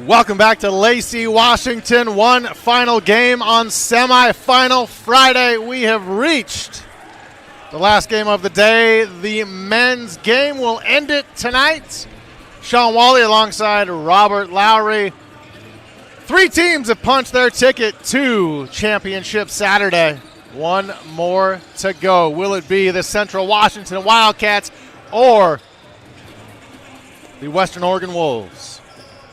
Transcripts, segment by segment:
Welcome back to Lacey, Washington. One final game on Semifinal Friday. We have reached the last game of the day. The men's game will end it tonight. Sean Wally alongside Robert Lowry. Three teams have punched their ticket to Championship Saturday. One more to go. Will it be the Central Washington Wildcats or the Western Oregon Wolves?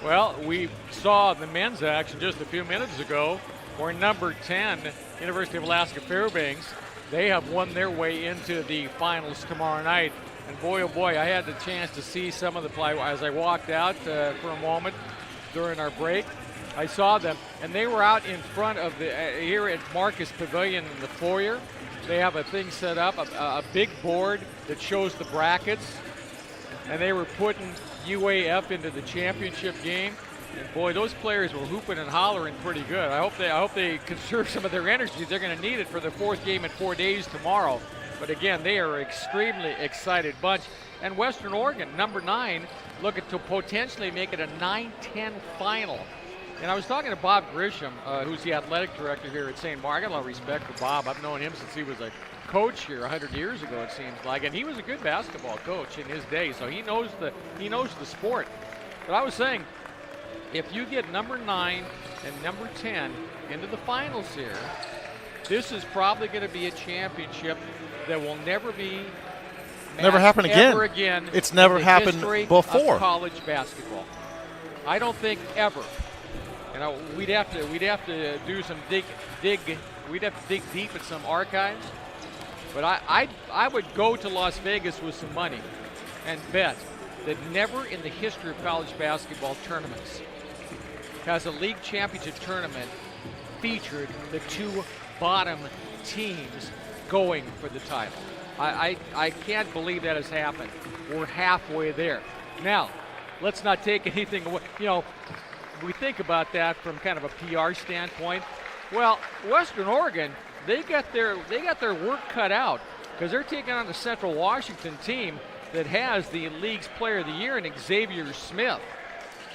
Well, we saw the men's action just a few minutes ago where number 10, University of Alaska Fairbanks, they have won their way into the finals tomorrow night. And boy, oh boy, I had the chance to see some of the play as I walked out for a moment during our break. I saw them, and they were out in front of the here at Marcus Pavilion in the foyer. They have a thing set up, a big board that shows the brackets, and they were putting UAF into the championship game. And boy, those players were hooping and hollering pretty good. I hope they conserve some of their energy. They're going to need it for the fourth game in 4 days tomorrow. But again, they are an extremely excited bunch. And Western Oregon, number 9, looking to potentially make it a 9-10 final. And I was talking to Bob Grisham, who's the athletic director here at St. Mark. I got a lot of respect for Bob. I've known him since he was a coach here 100 years ago, it seems like. And he was a good basketball coach in his day, so he knows the sport. But I was saying, if you get number 9 and number 10 into the finals here, this is probably going to be a championship that will never happen again. It's never happened before. Of college basketball. I don't think ever. You know, we'd have to do some dig. We'd have to dig deep at some archives. But I would go to Las Vegas with some money and bet that never in the history of college basketball tournaments has a league championship tournament featured the two bottom teams going for the title. I can't believe that has happened. We're halfway there. Now, let's not take anything away. You know, we think about that from kind of a PR standpoint. Well, Western Oregon, they got their work cut out because they're taking on the Central Washington team that has the league's player of the year in Xavier Smith.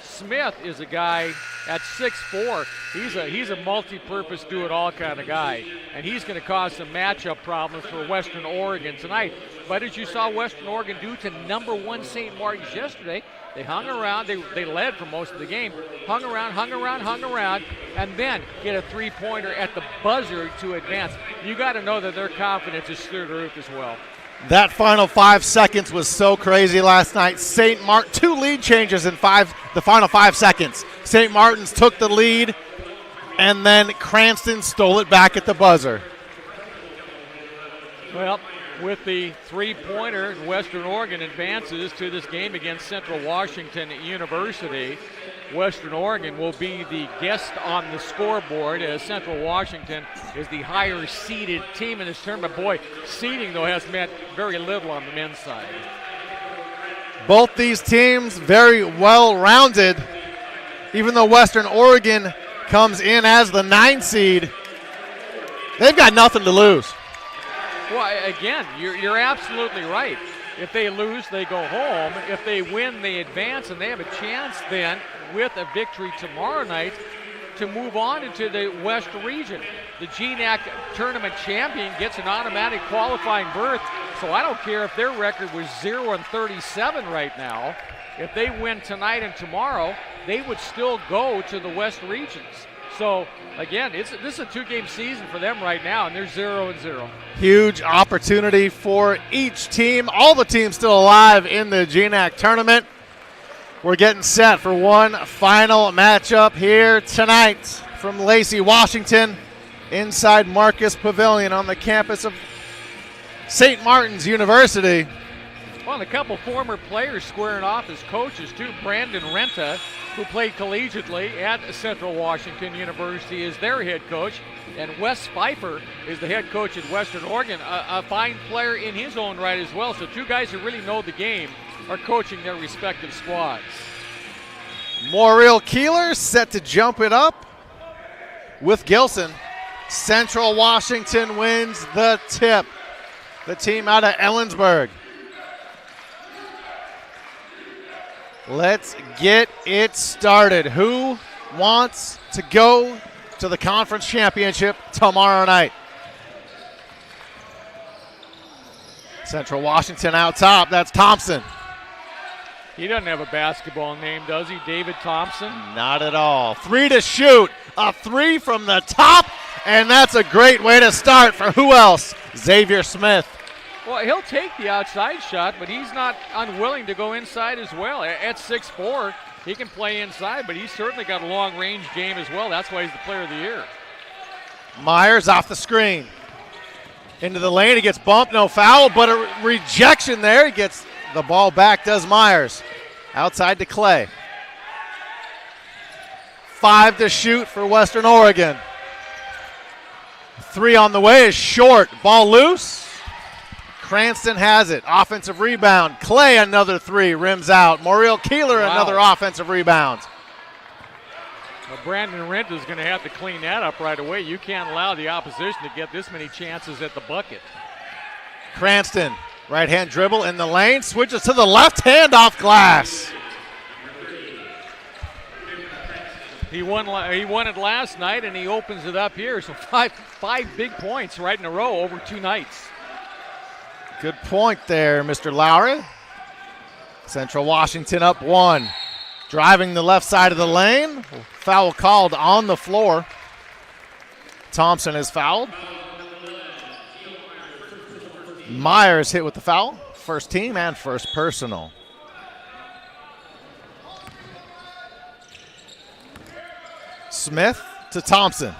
Smith is a guy at 6'4". He's a multi-purpose, do-it-all kind of guy, and he's going to cause some matchup problems for Western Oregon tonight. But as you saw Western Oregon do to number 1 St. Martin's yesterday, they hung around. They led for most of the game. Hung around, and then get a three-pointer at the buzzer to advance. You got to know that their confidence is through the roof as well. That final 5 seconds was so crazy last night. St. Martin, 2 lead changes in the final 5 seconds. St. Martin's took the lead, and then Cranston stole it back at the buzzer. Well, with the three-pointer, Western Oregon advances to this game against Central Washington University. Western Oregon will be the guest on the scoreboard as Central Washington is the higher-seeded team in this tournament. Boy, seeding, though, has meant very little on the men's side. Both these teams very well-rounded. Even though Western Oregon comes in as the 9 seed, they've got nothing to lose. Well, again, you're absolutely right. If they lose, they go home. If they win, they advance, and they have a chance then with a victory tomorrow night to move on into the West region. The GNAC tournament champion gets an automatic qualifying berth, so I don't care if their record was 0-37 right now. If they win tonight and tomorrow, they would still go to the West regions. So, again, this is a 2-game season for them right now, and they're 0-0. Huge opportunity for each team. All the teams still alive in the GNAC tournament. We're getting set for one final matchup here tonight from Lacey, Washington, inside Marcus Pavilion on the campus of St. Martin's University. Well, and a couple former players squaring off as coaches, too. Brandon Renta, who played collegiately at Central Washington University, is their head coach. And Wes Pfeiffer is the head coach at Western Oregon, a fine player in his own right as well. So two guys who really know the game are coaching their respective squads. Moriel Keeler set to jump it up with Gilson. Central Washington wins the tip. The team out of Ellensburg. Let's get it started. Who wants to go to the conference championship tomorrow night? Central Washington out top. That's Thompson. He doesn't have a basketball name, does he? David Thompson? Not at all. 3 to shoot. A 3 from the top, and that's a great way to start for who else? Xavier Smith. Well, he'll take the outside shot, but he's not unwilling to go inside as well. At 6'4", he can play inside, but he's certainly got a long-range game as well. That's why he's the player of the year. Myers off the screen. Into the lane, he gets bumped, no foul, but a rejection there. He gets the ball back, does Myers. Outside to Clay. 5 to shoot for Western Oregon. 3 on the way is short. Ball loose. Cranston has it. Offensive rebound. Clay another 3, rims out. Muriel Keeler another offensive rebound. Well, Brandon Rent is going to have to clean that up right away. You can't allow the opposition to get this many chances at the bucket. Cranston, right hand dribble in the lane, switches to the left hand off glass. He won it last night, and he opens it up here. So five big points right in a row over 2 nights. Good point there, Mr. Lowry. Central Washington up 1. Driving the left side of the lane. Foul called on the floor. Thompson is fouled. Myers hit with the foul. First team and first personal. Smith to Thompson.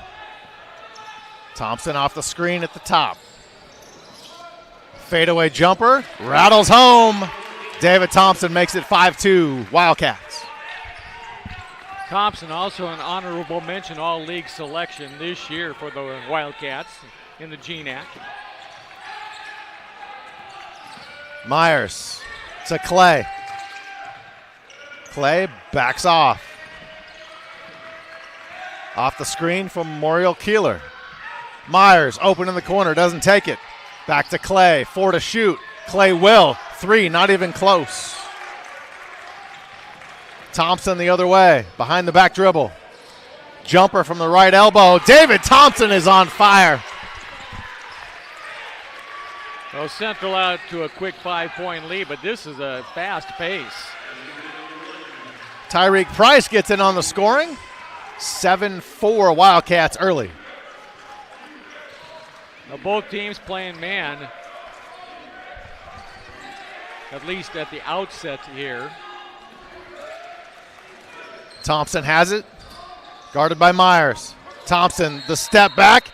Thompson off the screen at the top. Fadeaway jumper, rattles home. David Thompson makes it 5-2, Wildcats. Thompson also an honorable mention all-league selection this year for the Wildcats in the GNAC. Myers to Clay. Clay backs off. Off the screen from Muriel Keeler. Myers open in the corner, doesn't take it. Back to Clay, 4 to shoot. Clay will, 3, not even close. Thompson the other way, behind the back dribble. Jumper from the right elbow. David Thompson is on fire. Well, Central out to a quick 5-point lead, but this is a fast pace. Tyreek Price gets in on the scoring. 7-4 Wildcats early. Now both teams playing man, at least at the outset here. Thompson has it, guarded by Myers. Thompson, the step back,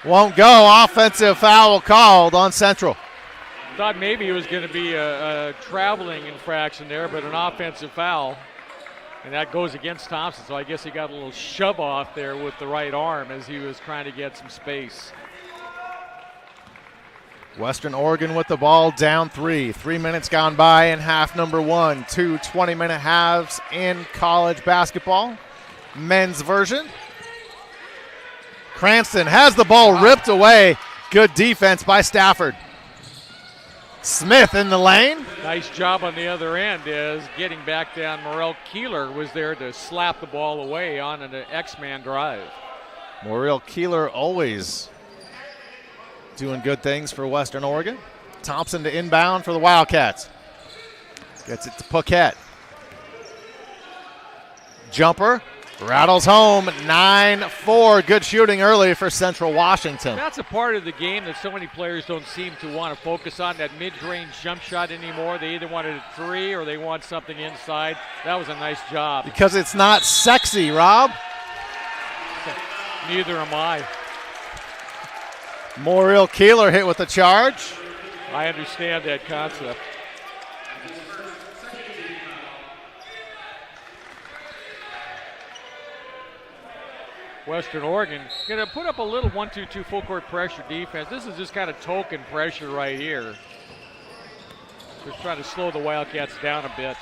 won't go. Offensive foul called on Central. Thought maybe it was going to be a traveling infraction there, but an offensive foul. And that goes against Thompson, so I guess he got a little shove off there with the right arm as he was trying to get some space. Western Oregon with the ball, down 3. 3 minutes gone by in half number 1. 2 20-minute halves in college basketball. Men's version. Cranston has the ball ripped away. Good defense by Stafford. Smith in the lane. Nice job on the other end as getting back down. Muriel Keeler was there to slap the ball away on an X-Man drive. Muriel Keeler always doing good things for Western Oregon. Thompson to inbound for the Wildcats. Gets it to Paquette. Jumper. Rattles home, 9-4. Good shooting early for Central Washington. That's a part of the game that so many players don't seem to want to focus on, that mid-range jump shot anymore. They either wanted a 3 or they want something inside. That was a nice job. Because it's not sexy, Rob. Neither am I. Muriel Keeler hit with the charge. I understand that concept. Western Oregon going to put up a little 1-2-2 full court pressure defense. This is just kind of token pressure right here. Just trying to slow the Wildcats down a bit.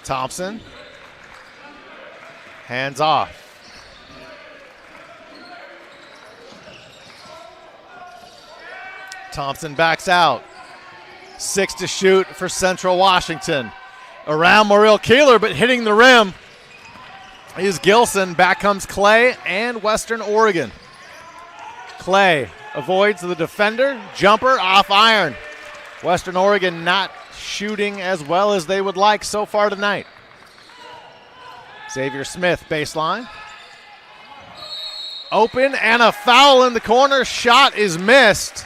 Thompson. Hands off. Thompson backs out. 6 to shoot for Central Washington. Around Muriel Keeler, but hitting the rim is Gilson. Back comes Clay and Western Oregon. Clay avoids the defender. Jumper off iron. Western Oregon not shooting as well as they would like so far tonight. Xavier Smith, baseline. Open and a foul in the corner. Shot is missed.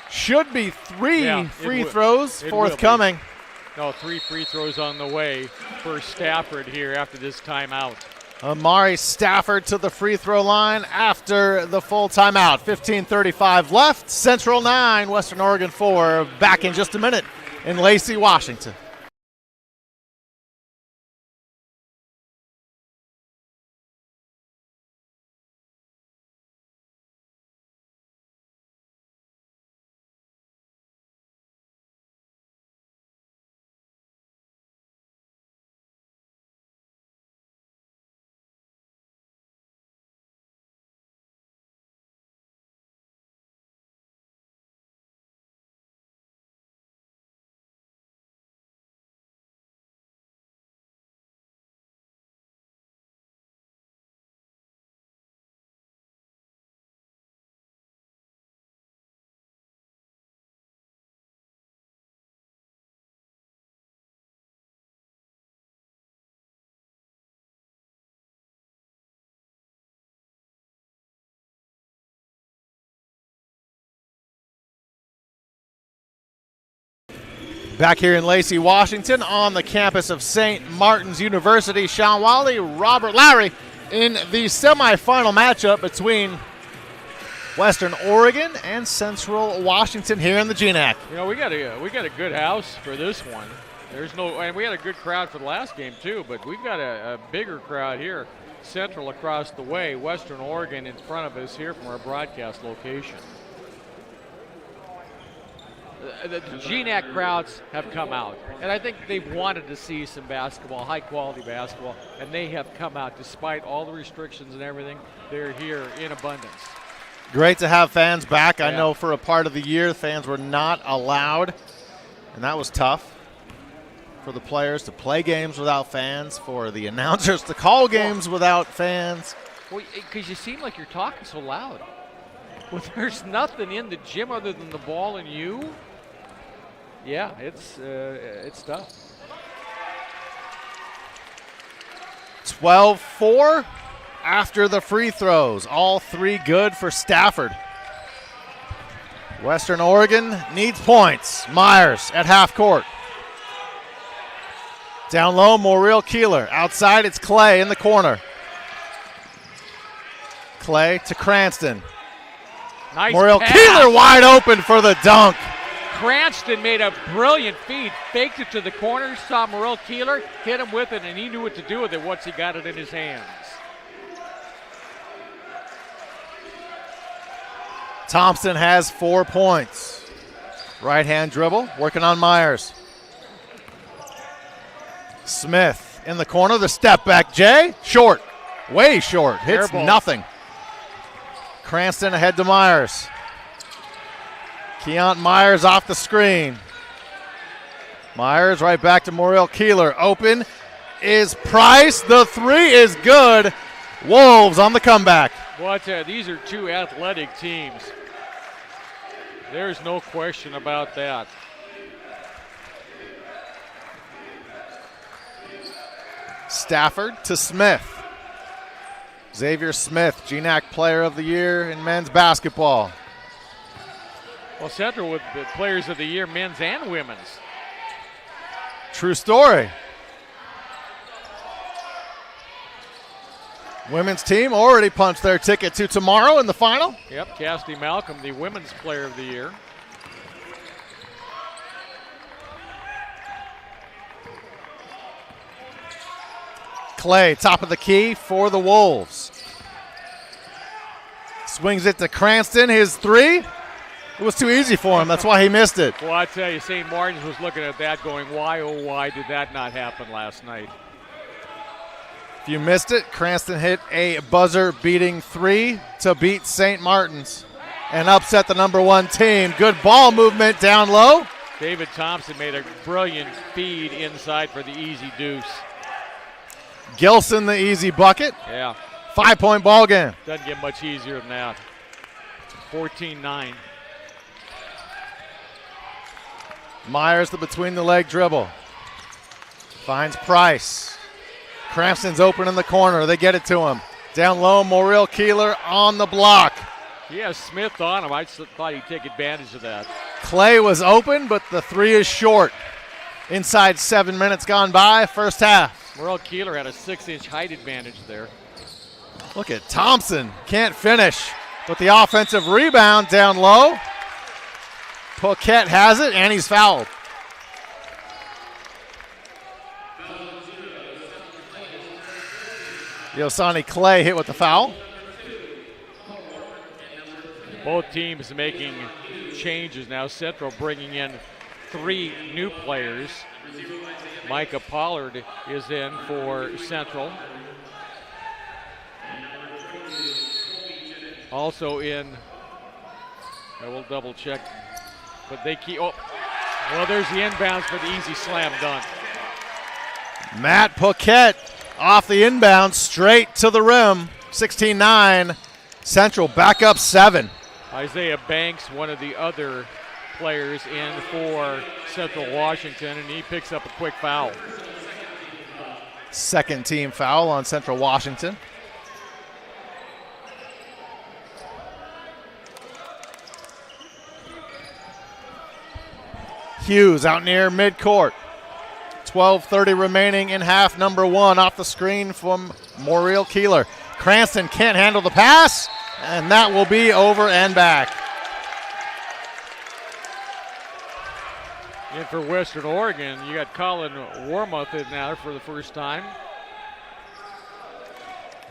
Should be 3 free throws forthcoming. No, 3 free throws on the way for Stafford here after this timeout. Amari Stafford to the free throw line after the full timeout. 15:35 left. Central 9, Western Oregon 4. Back in just a minute in Lacey, Washington. Back here in Lacey, Washington, on the campus of St. Martin's University. Sean Wally, Robert Lowry in the semifinal matchup between Western Oregon and Central Washington here in the GNAC. You know, we got a good house for this one. And we had a good crowd for the last game too, but we've got a bigger crowd here. Central across the way, Western Oregon in front of us here from our broadcast location. The GNAC crowds have come out, and I think they've wanted to see some basketball, high-quality basketball, and they have come out despite all the restrictions and everything. They're here in abundance. Great to have fans back. I know for a part of the year, fans were not allowed, and that was tough for the players to play games without fans, for the announcers to call games without fans. Well, because you seem like you're talking so loud. Well, there's nothing in the gym other than the ball and you. Yeah, it's tough. 12-4 after the free throws. All 3 good for Stafford. Western Oregon needs points. Myers at half court. Down low, Muriel Keeler. Outside, it's Clay in the corner. Clay to Cranston. Nice Muriel pass. Keeler wide open for the dunk. Cranston made a brilliant feed, faked it to the corner, saw Muriel Keeler, hit him with it, and he knew what to do with it once he got it in his hands. Thompson has 4 points. Right-hand dribble, working on Myers. Smith in the corner, the step back, Jay, short, way short, hits Airball. Nothing. Cranston ahead to Myers. Keont Myers off the screen. Myers right back to Muriel Keeler. Open is Price. The 3 is good. Wolves on the comeback. Well, these are 2 athletic teams. There's no question about that. Stafford to Smith. Xavier Smith, GNAC Player of the Year in men's basketball. Well, Central with the Players of the Year, men's and women's. True story. Women's team already punched their ticket to tomorrow in the final. Yep, Cassidy Malcolm, the Women's Player of the Year. Clay, top of the key for the Wolves. Swings it to Cranston, his 3. It was too easy for him. That's why he missed it. Well, I tell you, St. Martin's was looking at that going, why, oh, why did that not happen last night? If you missed it, Cranston hit a buzzer-beating 3 to beat St. Martin's. and upset the number 1 team. Good ball movement down low. David Thompson made a brilliant feed inside for the easy deuce. Gilson the easy bucket. Yeah. 5-point ball game. Doesn't get much easier than that. 14-9. Myers the between the leg dribble. Finds Price. Cranston's open in the corner. They get it to him. Down low, Morrill Keeler on the block. He has Smith on him. I thought he'd take advantage of that. Clay was open, but the 3 is short. Inside 7 minutes gone by, first half. Morrill Keeler had a 6-inch height advantage there. Look at Thompson. Can't finish. But the offensive rebound down low. Paquette has it, and he's fouled. Yosani Clay hit with the foul. Both teams making changes now. Central bringing in 3 new players. Micah Pollard is in for Central. Also in, I will double check, but they keep, well, there's the inbounds for the easy slam dunk. Matt Paquette off the inbound, straight to the rim. 16-9, Central back up 7. Isaiah Banks, one of the other players in for Central Washington, and he picks up a quick foul. Second team foul on Central Washington. Hughes out near midcourt. 12:30 remaining in half number 1. Off the screen from Morrill Keeler. Cranston can't handle the pass, and that will be over and back. And for Western Oregon, you got Colin Warmuth in now for the first time.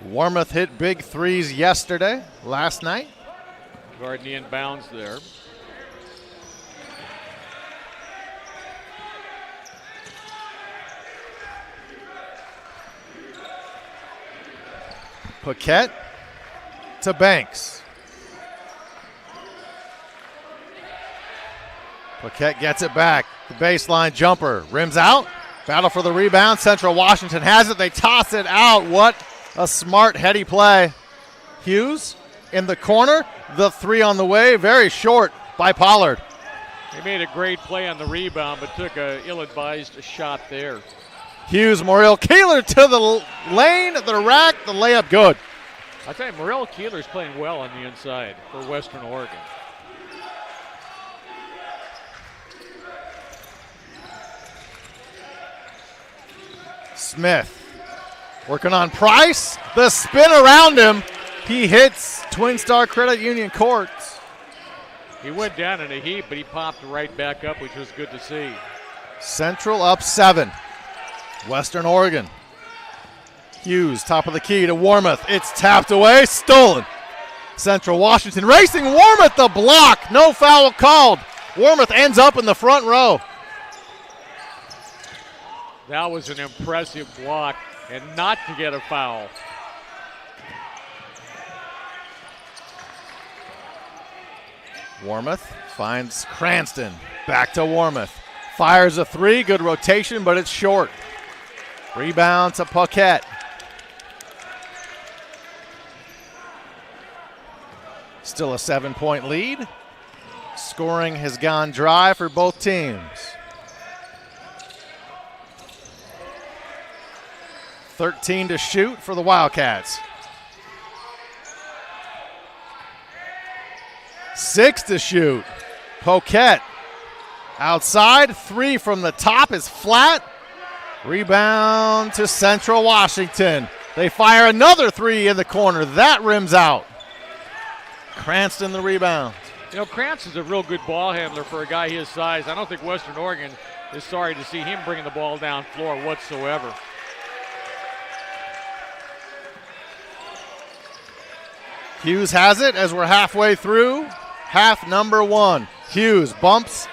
Warmuth hit big 3s yesterday, last night. Guarding the inbounds there. Paquette to Banks. Paquette gets it back. The baseline jumper. Rims out. Battle for the rebound. Central Washington has it. They toss it out. What a smart, heady play. Hughes in the corner. The 3 on the way. Very short by Pollard. He made a great play on the rebound, but took a ill-advised shot there. Hughes, Morrill Keeler to the lane, the rack, the layup good. I tell you, Morrill Keeler's playing well on the inside for Western Oregon. Smith working on Price. The spin around him. He hits Twin Star Credit Union courts. He went down in a heap, but he popped right back up, which was good to see. Central up 7. Western Oregon. Hughes, top of the key to Warmuth. It's tapped away, stolen. Central Washington racing. Warmuth the block. No foul called. Warmuth ends up in the front row. That was an impressive block, and not to get a foul. Warmuth finds Cranston. Back to Warmuth. Fires a 3. Good rotation, but it's short. Rebound to Paquette. Still a 7-point lead. Scoring has gone dry for both teams. 13 to shoot for the Wildcats. 6 to shoot. Paquette outside. 3 from the top is flat. Rebound to Central Washington. They fire another 3 in the corner. That rims out. Cranston the rebound. You know, Cranston's a real good ball handler for a guy his size. I don't think Western Oregon is sorry to see him bringing the ball down floor whatsoever. Hughes has it as we're halfway through half number 1. Hughes bumps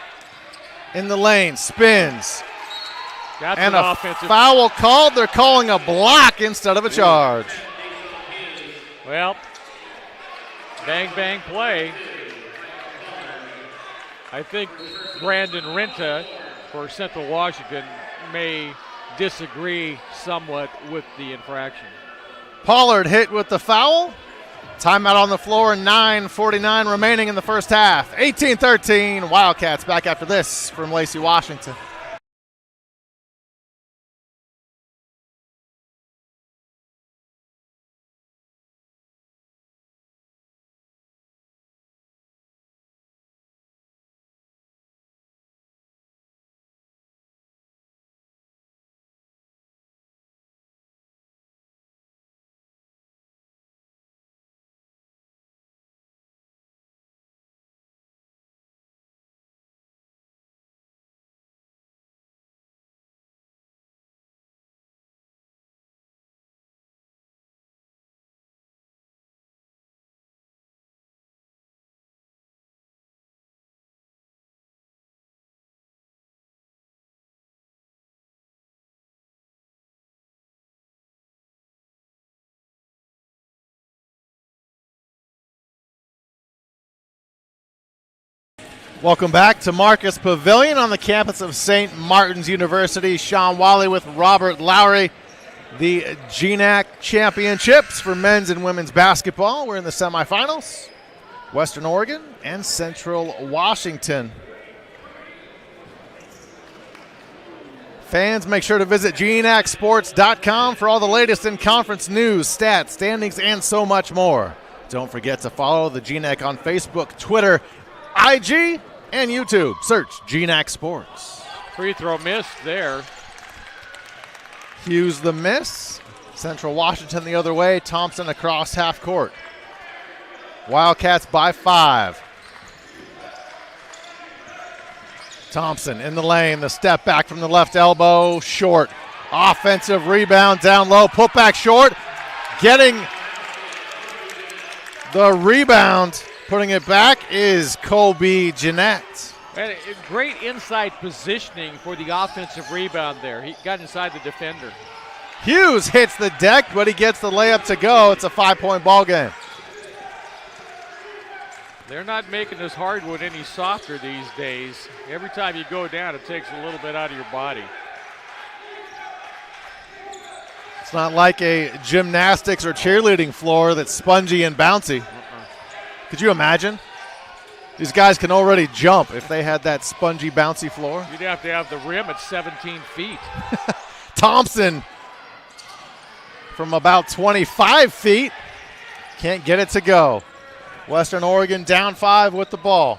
in the lane, spins. That's and an a offensive foul called. They're calling a block instead of a charge. Well, bang, bang play. I think Brandon Renta for Central Washington may disagree somewhat with the infraction. Pollard hit with the foul. Timeout on the floor, 9:49 remaining in the first half. 18-13, Wildcats back after this from Lacey, Washington. Welcome back to Marcus Pavilion on the campus of St. Martin's University. Sean Wally with Robert Lowry. The GNAC championships for men's and women's basketball. We're in the semifinals. Western Oregon and Central Washington. Fans, make sure to visit GNACsports.com for all the latest in conference news, stats, standings, and so much more. Don't forget to follow the GNAC on Facebook, Twitter, IG, and YouTube. Search GNAC Sports. Free throw missed there. Hughes the miss. Central Washington the other way. Thompson across half court. Wildcats by 5. Thompson in the lane. The step back from the left elbow. Short. Offensive rebound down low. Put back short. Getting the rebound. Putting it back is Colby Jeanette. And great inside positioning for the offensive rebound there. He got inside the defender. Hughes hits the deck, but he gets the layup to go. It's a 5-point ball game. They're not making this hardwood any softer these days. Every time you go down, it takes a little bit out of your body. It's not like a gymnastics or cheerleading floor that's spongy and bouncy. Could you imagine? These guys can already jump if they had that spongy, bouncy floor. You'd have to have the rim at 17 feet. Thompson from about 25 feet. Can't get it to go. Western Oregon down 5 with the ball.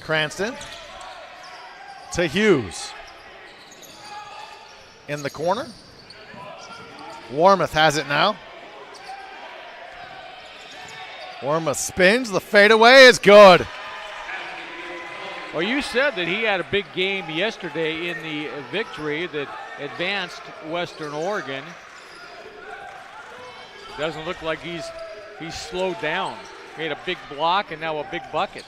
Cranston to Hughes. In the corner. Warmoth has it now. Warmoth spins. The fadeaway is good. Well, you said that he had a big game yesterday in the victory that advanced Western Oregon. Doesn't look like he's slowed down. Made a big block and now a big bucket.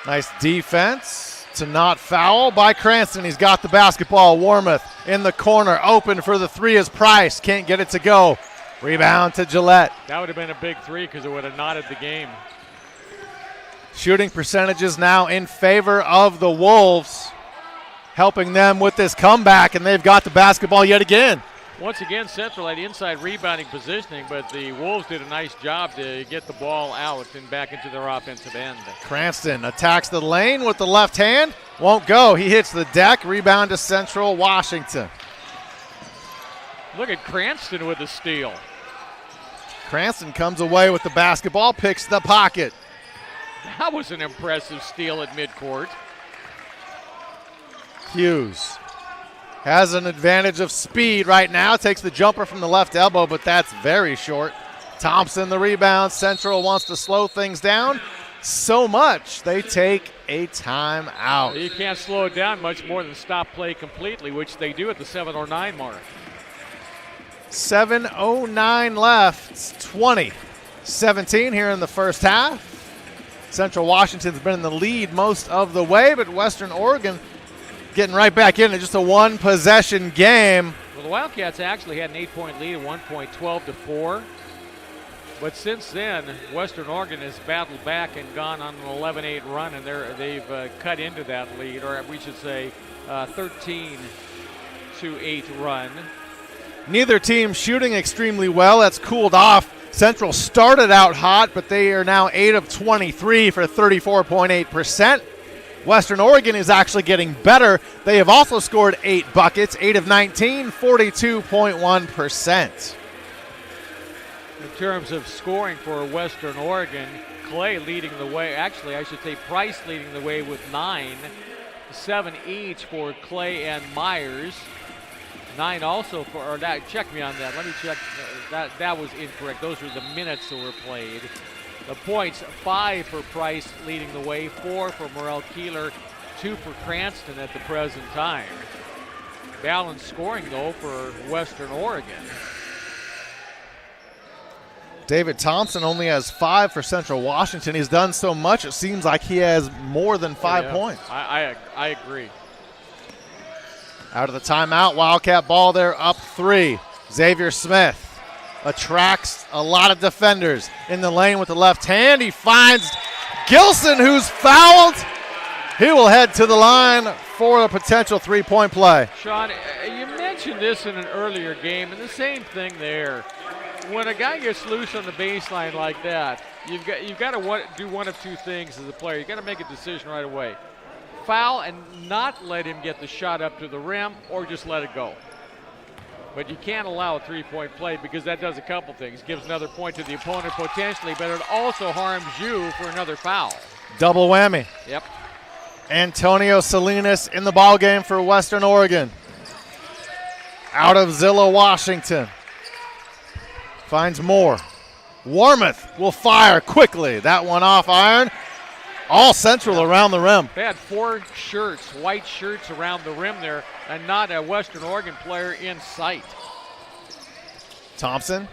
Nice defense to not foul by Cranston. He's got the basketball. Warmoth in the corner. Open for the three is Price. Can't get it to go. Rebound to Gillette. That would have been a big three because it would have knotted the game. Shooting percentages now in favor of the Wolves, helping them with this comeback, and they've got the basketball yet again. Once again, Central had inside rebounding positioning, but the Wolves did a nice job to get the ball out and back into their offensive end. Cranston attacks the lane with the left hand. Won't go. He hits the deck. Rebound to Central Washington. Look at Cranston with the steal. Cranston comes away with the basketball, picks the pocket. That was an impressive steal at midcourt. Hughes has an advantage of speed right now. Takes the jumper from the left elbow, but that's very short. Thompson the rebound. Central wants to slow things down so much they take a timeout. You can't slow it down much more than stop play completely, which they do at the 7:09 mark. 7:09 left. 20-17 here in the first half. Central Washington's been in the lead most of the way, but Western Oregon getting right back in it. Just a one-possession game. Well, the Wildcats actually had an 8-point lead at one point, 12-4. But since then, Western Oregon has battled back and gone on an 11-8 run, and they've cut into that lead, or we should say 13-8 run. Neither team shooting extremely well. That's cooled off. Central started out hot, but they are now 8 of 23 for 34.8%. Western Oregon is actually getting better. They have also scored 8 buckets, 8 of 19, 42.1%. In terms of scoring for Western Oregon, Clay leading the way. Actually, I should say Price leading the way with 9. 7 each for Clay and Myers. 9 also for, or that, check me on that. Let me check. That was incorrect. Those were the minutes that were played. The points, 5 for Price leading the way, 4 for Morrell Keeler, 2 for Cranston at the present time. Balanced scoring, though, for Western Oregon. David Thompson only has 5 for Central Washington. He's done so much, it seems like he has more than 5 points. I agree. Out of the timeout, Wildcat ball there, up 3. Xavier Smith attracts a lot of defenders in the lane with the left hand. He finds Gilson, who's fouled. He will head to the line for a potential 3-point play. Sean, you mentioned this in an earlier game, and the same thing there. When a guy gets loose on the baseline like that, you've got to do one of two things as a player. You've got to make a decision right away. Foul and not let him get the shot up to the rim, or just let it go. But you can't allow a 3-point play because that does a couple things. Gives another point to the opponent potentially, but it also harms you for another foul. Double whammy. Yep. Antonio Salinas in the ballgame for Western Oregon. Out of Zilla, Washington. Finds Moore. Warmoth will fire quickly. That one off iron. All Central around the rim. They had 4 shirts, white shirts around the rim there, and not a Western Oregon player in sight. Thompson.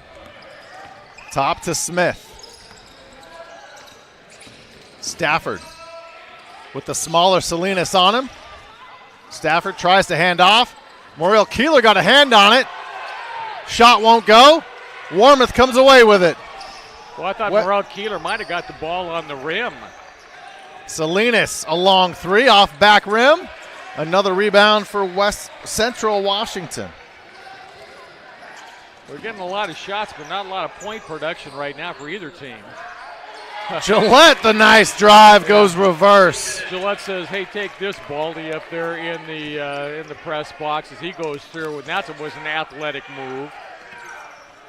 Top to Smith. Stafford with the smaller Salinas on him. Stafford tries to hand off. Morrell Keeler got a hand on it. Shot won't go. Warmoth comes away with it. Well, I thought Morrell Keeler might have got the ball on the rim. Salinas a long 3 off back rim. Another rebound for West Central Washington. We're getting a lot of shots, but not a lot of point production right now for either team. Gillette, the nice drive, goes reverse. Gillette says, hey, take this, Baldy, up there in the press box as he goes through, and that was an athletic move.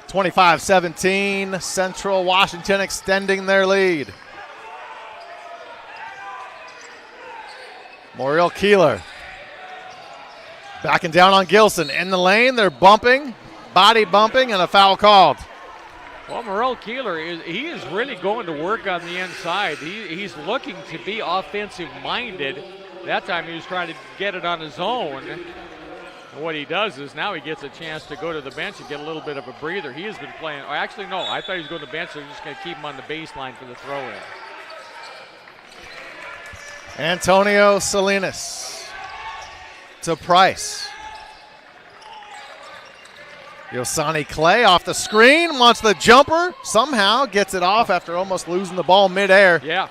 25-17, Central Washington extending their lead. Morrell Keeler backing down on Gilson. In the lane, they're bumping, body bumping, and a foul called. Well, Morrell Keeler, he is really going to work on the inside. He's looking to be offensive-minded. That time he was trying to get it on his own. And what he does is now he gets a chance to go to the bench and get a little bit of a breather. He has been playing, actually no, I thought he was going to the bench, so they're just going to keep him on the baseline for the throw-in. Antonio Salinas to Price. Yosani Clay off the screen, wants the jumper, somehow gets it off after almost losing the ball midair. Yeah,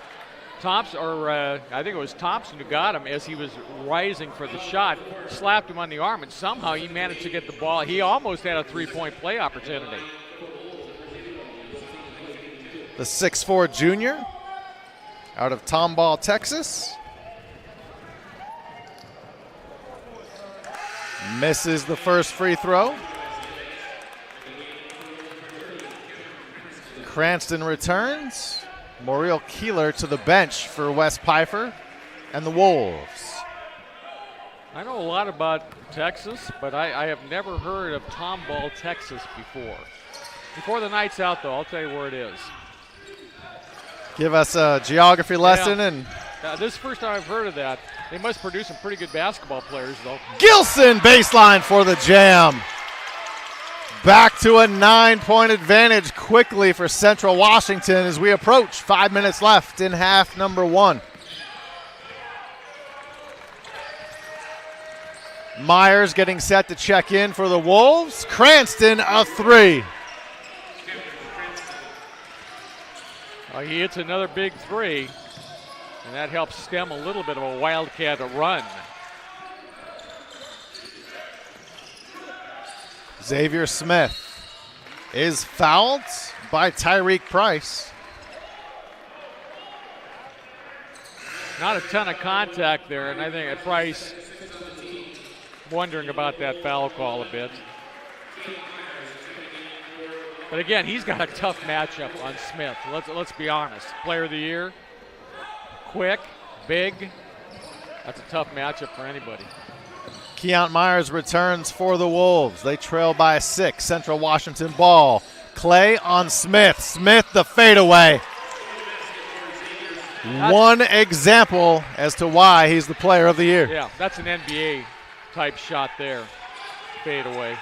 Thompson, I think it was Thompson who got him as he was rising for the shot, slapped him on the arm, and somehow he managed to get the ball. He almost had a 3-point play opportunity. The 6'4" junior out of Tomball, Texas. Misses the first free throw. Cranston returns. Morrell Keeler to the bench for Wes Pfeiffer and the Wolves. I know a lot about Texas, but I have never heard of Tomball, Texas before. Before the night's out, though, I'll tell you where it is. Give us a geography lesson. And this is the first time I've heard of that. They must produce some pretty good basketball players, though. Gilson baseline for the jam. Back to a 9-point advantage quickly for Central Washington as we approach 5 minutes left in half number 1. Myers getting set to check in for the Wolves. Cranston a 3. He hits another big three, and that helps stem a little bit of a Wildcat run. Xavier Smith is fouled by Tyreek Price. Not a ton of contact there, and I think Price wondering about that foul call a bit. But again, he's got a tough matchup on Smith. Let's be honest. Player of the year, quick, big. That's a tough matchup for anybody. Keont Myers returns for the Wolves. They trail by 6. Central Washington ball. Clay on Smith. Smith the fadeaway. One example as to why he's the player of the year. Yeah, that's an NBA type shot there. Fadeaway.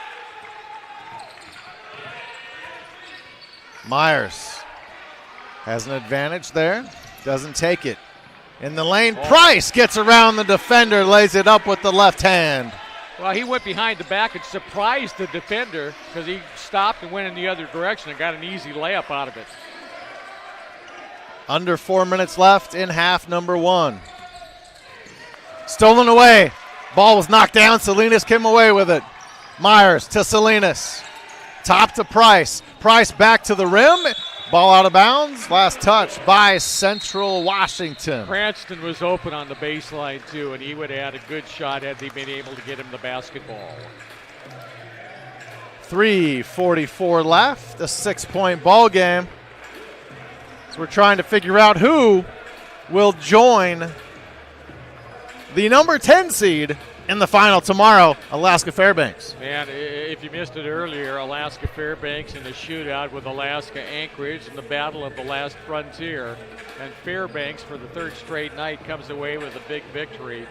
Myers has an advantage there. Doesn't take it. In the lane, Price gets around the defender, lays it up with the left hand. Well, he went behind the back and surprised the defender because he stopped and went in the other direction and got an easy layup out of it. Under 4 minutes left in half number 1. Stolen away. Ball was knocked down. Salinas came away with it. Myers to Salinas. Top to Price. Price back to the rim. Ball out of bounds. Last touch by Central Washington. Cranston was open on the baseline too, and he would have had a good shot had they been able to get him the basketball. 3:44 left. A 6-point ball game. So we're trying to figure out who will join the number 10 seed in the final tomorrow, Alaska Fairbanks. Man, if you missed it earlier, Alaska Fairbanks in a shootout with Alaska Anchorage in the battle of the last frontier. And Fairbanks, for the third straight night, comes away with a big victory.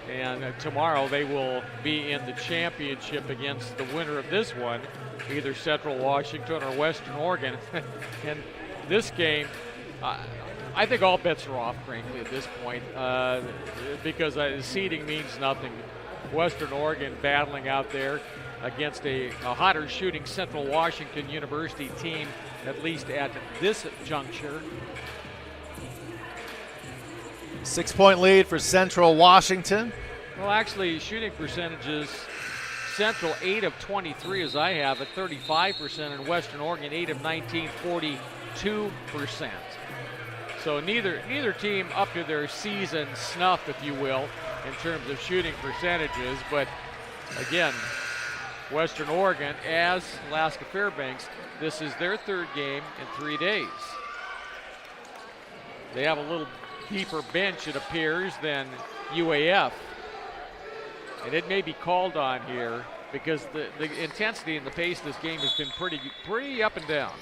And tomorrow they will be in the championship against the winner of this one, either Central Washington or Western Oregon. And this game, I think all bets are off, frankly, at this point, because seeding means nothing. Western Oregon battling out there against a hotter shooting Central Washington University team, at least at this juncture. 6-point lead for Central Washington. Well, actually, shooting percentages, Central 8 of 23, as I have it, 35%, and Western Oregon 8 of 19, 42%. So neither team up to their season snuff, if you will, in terms of shooting percentages. But again, Western Oregon, as Alaska Fairbanks, this is their third game in 3 days. They have a little deeper bench, it appears, than UAF. And it may be called on here because the intensity and the pace of this game has been pretty up and down.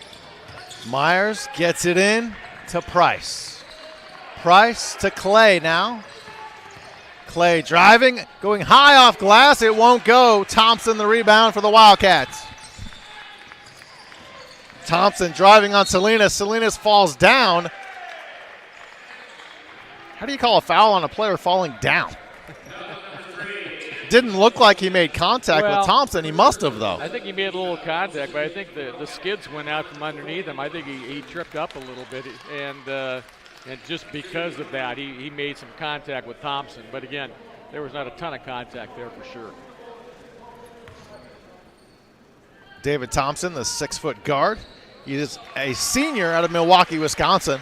Myers gets it in to Price. Price to Clay now. Clay driving, going high off glass. It won't go. Thompson the rebound for the Wildcats. Thompson driving on Salinas. Salinas falls down. How do you call a foul on a player falling down? Didn't look like he made contact with Thompson. He must have, though. I think he made a little contact, but I think the skids went out from underneath him. I think he tripped up a little bit, and just because of that, he made some contact with Thompson. But again, there was not a ton of contact there for sure. David Thompson, the 6-foot guard. He is a senior out of Milwaukee, Wisconsin.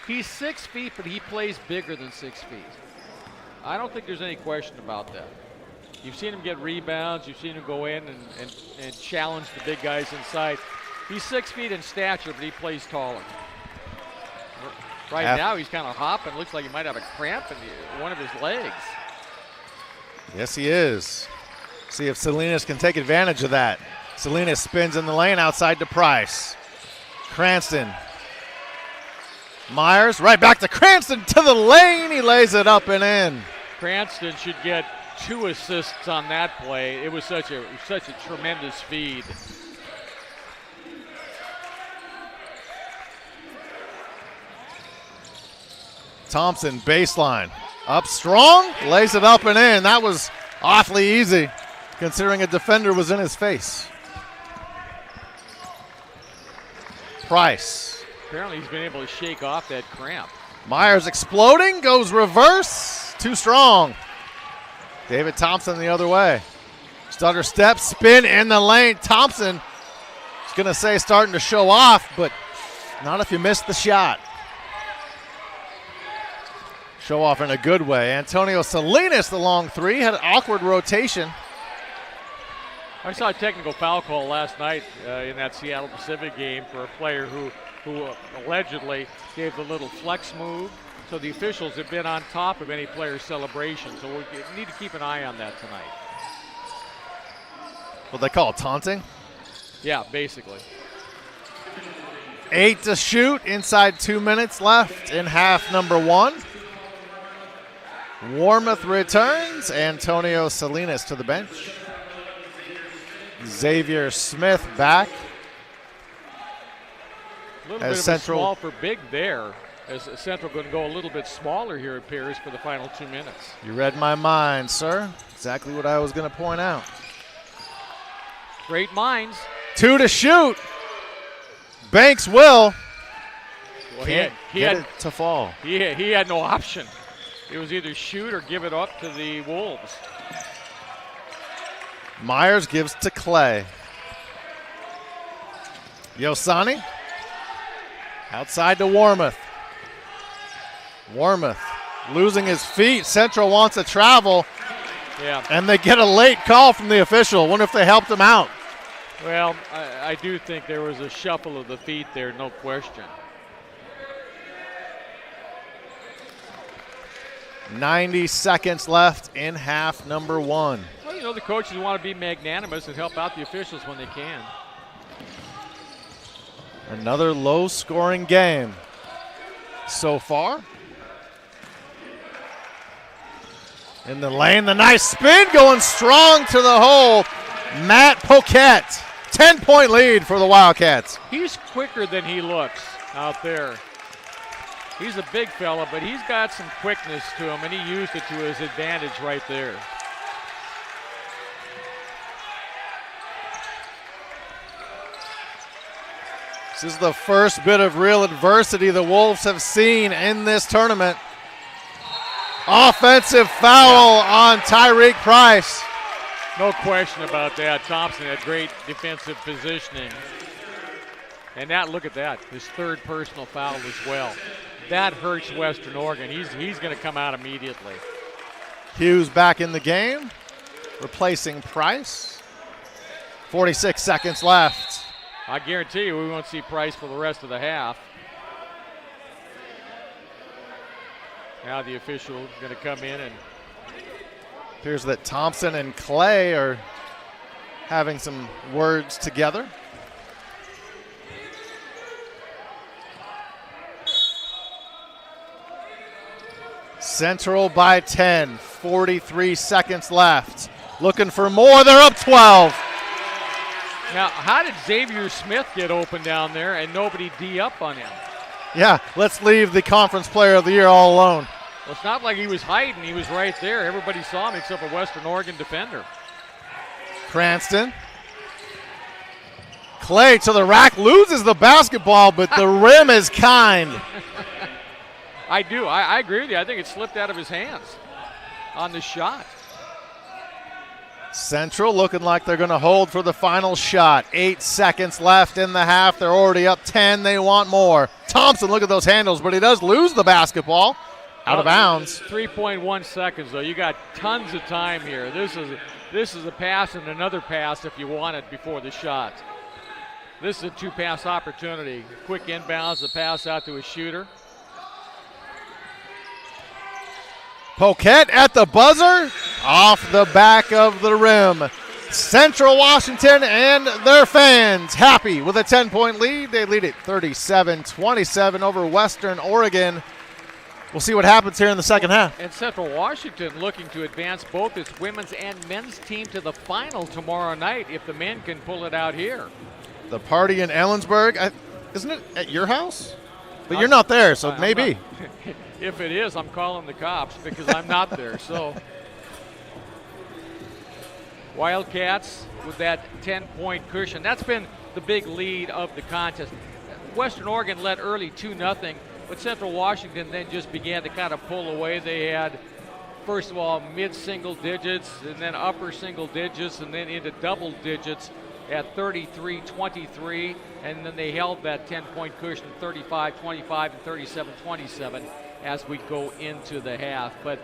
He's 6 feet, but he plays bigger than 6 feet. I don't think there's any question about that. You've seen him get rebounds. You've seen him go in and challenge the big guys inside. He's 6 feet in stature, but he plays taller. Right now, he's kind of hopping. Looks like he might have a cramp in one of his legs. Yes, he is. See if Salinas can take advantage of that. Salinas spins in the lane outside to Price. Cranston. Myers right back to Cranston to the lane. He lays it up and in. Cranston should get 2 assists on that play. It was such a tremendous feed. Thompson baseline. Up strong, lays it up and in. That was awfully easy considering a defender was in his face. Price Apparently he's been able to shake off that cramp. Myers exploding, goes reverse, too strong. David Thompson the other way. Stutter step, spin in the lane. Thompson is going to say starting to show off, but not if you miss the shot. Show off in a good way. Antonio Salinas, the long three, had an awkward rotation. I saw a technical foul call last night in that Seattle Pacific game for a player who allegedly gave the little flex move. So the officials have been on top of any player's celebration. So we need to keep an eye on that tonight. What they call it, taunting? Yeah, basically. 8 to shoot, inside 2 minutes left in half number 1. Warmouth returns. Antonio Salinas to the bench. Xavier Smith back. A little bit of a small for big there, as Central going to go a little bit smaller here, it appears, for the final 2 minutes. You read my mind, sir. Exactly what I was going to point out. Great minds. 2 to shoot. Banks will. Well, Can't get it to fall. He had no option. It was either shoot or give it up to the Wolves. Myers gives to Clay. Yosani. Outside to Warmouth. Warmouth losing his feet. Central wants to travel. Yeah. And they get a late call from the official. Wonder if they helped him out. Well, I do think there was a shuffle of the feet there, no question. 90 seconds left in half number 1. Well, you know, the coaches want to be magnanimous and help out the officials when they can. Another low-scoring game so far. In the lane, the nice spin going strong to the hole. Matt Poquette, 10-point lead for the Wildcats. He's quicker than he looks out there. He's a big fella, but he's got some quickness to him, and he used it to his advantage right there. This is the first bit of real adversity the Wolves have seen in this tournament. Offensive foul on Tyreek Price. No question about that. Thompson had great defensive positioning. And that, look at that, his third personal foul as well. That hurts Western Oregon. He's going to come out immediately. Hughes back in the game, replacing Price. 46 seconds left. I guarantee you we won't see Price for the rest of the half. Now the official is going to come in and appears that Thompson and Clay are having some words together. Central by 10, 43 seconds left. Looking for more, they're up 12. Now, how did Xavier Smith get open down there and nobody D up on him? Yeah, let's leave the Conference Player of the Year all alone. Well, it's not like he was hiding. He was right there. Everybody saw him except a Western Oregon defender. Cranston. Clay to the rack, loses the basketball, but the rim is kind. I do. I agree with you. I think it slipped out of his hands on the shot. Central looking like they're going to hold for the final shot. 8 seconds left in the half. They're already up 10. They want more. Thompson, look at those handles, but he does lose the basketball. Out of bounds. 3.1 seconds, though. You got tons of time here. This is a pass and another pass if you want it before the shot. This is a two-pass opportunity. Quick inbounds, a pass out to a shooter. Poquette at the buzzer, off the back of the rim. Central Washington and their fans happy with a 10-point lead. They lead it 37-27 over Western Oregon. We'll see what happens here in the second half. And Central Washington looking to advance both its women's and men's team to the final tomorrow night if the men can pull it out here. The party in Ellensburg, isn't it at your house? But you're not there, so maybe. If it is, I'm calling the cops because I'm not there. So Wildcats with that 10-point cushion. That's been the big lead of the contest. Western Oregon led early 2-0, but Central Washington then just began to kind of pull away. They had, first of all, mid-single digits, and then upper single digits, and then into double digits at 33-23, and then they held that 10-point cushion 35-25 and 37-27 as we go into the half. But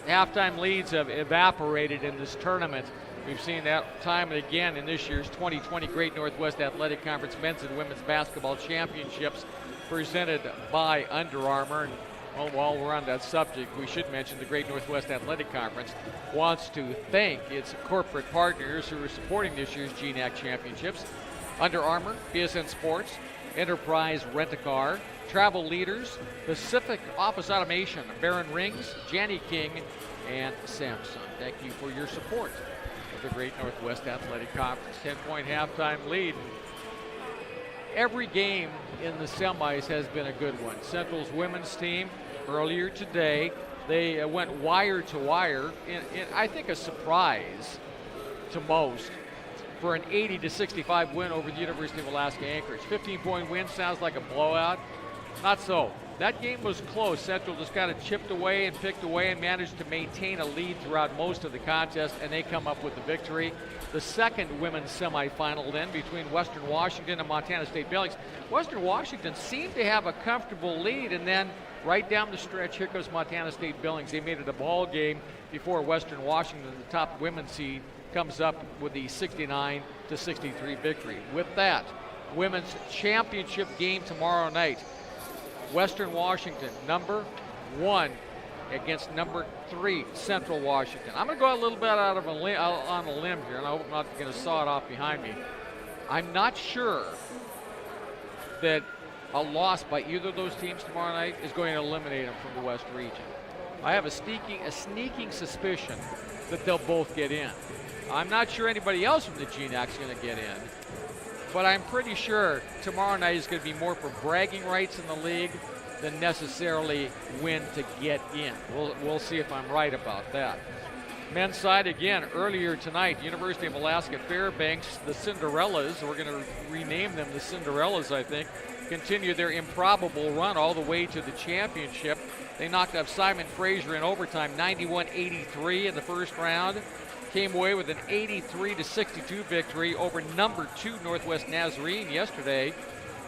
halftime leads have evaporated in this tournament. We've seen that time and again in this year's 2020 Great Northwest Athletic Conference Men's and Women's Basketball Championships presented by Under Armour. And well, while we're on that subject, we should mention the Great Northwest Athletic Conference wants to thank its corporate partners who are supporting this year's GNAC Championships: Under Armour, BSN Sports, Enterprise Rent-A-Car, Travel Leaders, Pacific Office Automation, Baron Rings, Janny King, and Samsung. Thank you for your support of the Great Northwest Athletic Conference. 10-point halftime lead. Every game in the semis has been a good one. Central's women's team earlier today, they went wire to wire in I think a surprise to most for an 80-65 win over the University of Alaska Anchorage. 15-point win sounds like a blowout. Not so. That game was close. Central just kind of chipped away and picked away and managed to maintain a lead throughout most of the contest, and they come up with the victory. The second women's semifinal then between Western Washington and Montana State Billings. Western Washington seemed to have a comfortable lead, and then right down the stretch, here goes Montana State Billings. They made it a ball game before Western Washington, the top women's seed, comes up with the 69-63 victory. With that, women's championship game tomorrow night. Western Washington, number 1 against number 3, Central Washington. I'm going to go a little bit out of on a limb here, and I hope I'm not going to saw it off behind me. I'm not sure that a loss by either of those teams tomorrow night is going to eliminate them from the West region. I have a sneaking suspicion that they'll both get in. I'm not sure anybody else from the GNAC is going to get in, but I'm pretty sure tomorrow night is going to be more for bragging rights in the league than necessarily win to get in. We'll see if I'm right about that. Men's side, again, earlier tonight, University of Alaska Fairbanks, the Cinderellas, we're going to rename them the Cinderellas, I think, continue their improbable run all the way to the championship. They knocked up Simon Fraser in overtime, 91-83 in the first round. Came away with an 83-62 victory over number 2 Northwest Nazarene yesterday.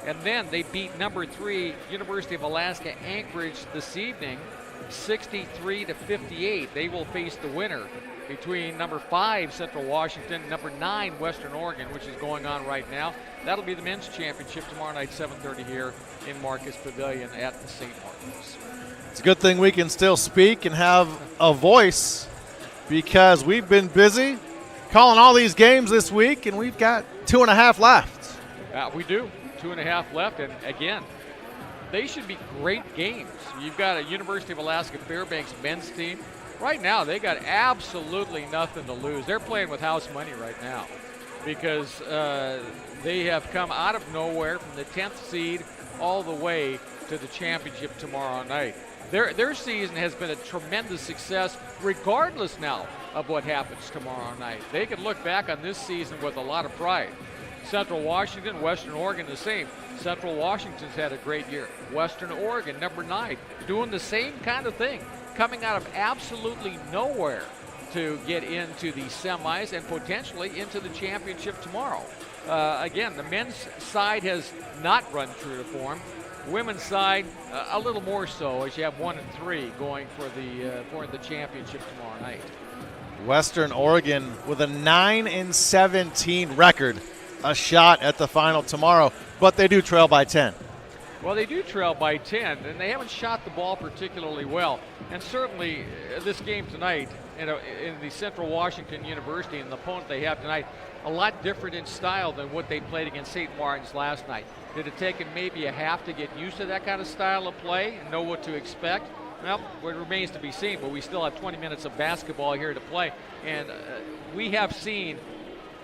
And then they beat number 3 University of Alaska Anchorage this evening, 63-58. They will face the winner between number 5 Central Washington and number 9 Western Oregon, which is going on right now. That'll be the men's championship tomorrow night, 7:30 here in Marcus Pavilion at the St. Martin's. It's a good thing we can still speak and have a voice, because we've been busy calling all these games this week, and we've got 2.5 left. We do. 2.5 left, and again, they should be great games. You've got a University of Alaska Fairbanks men's team. Right now, they got absolutely nothing to lose. They're playing with house money right now because they have come out of nowhere from the 10th seed all the way to the championship tomorrow night. Their season has been a tremendous success regardless now of what happens tomorrow night. They can look back on this season with a lot of pride. Central Washington, Western Oregon the same. Central Washington's had a great year. Western Oregon, number 9, doing the same kind of thing, coming out of absolutely nowhere to get into the semis and potentially into the championship tomorrow. Again, the men's side has not run true to form. Women's side, a little more so, as you have 1 and 3 going for the championship tomorrow night. Western Oregon with a 9-17 record, a shot at the final tomorrow, but they do trail by 10. Well, they do trail by 10, and they haven't shot the ball particularly well. And certainly this game tonight in the Central Washington University and the opponent they have tonight, a lot different in style than what they played against St. Martin's last night. Did it take them maybe a half to get used to that kind of style of play and know what to expect? Well, it remains to be seen, but we still have 20 minutes of basketball here to play. And we have seen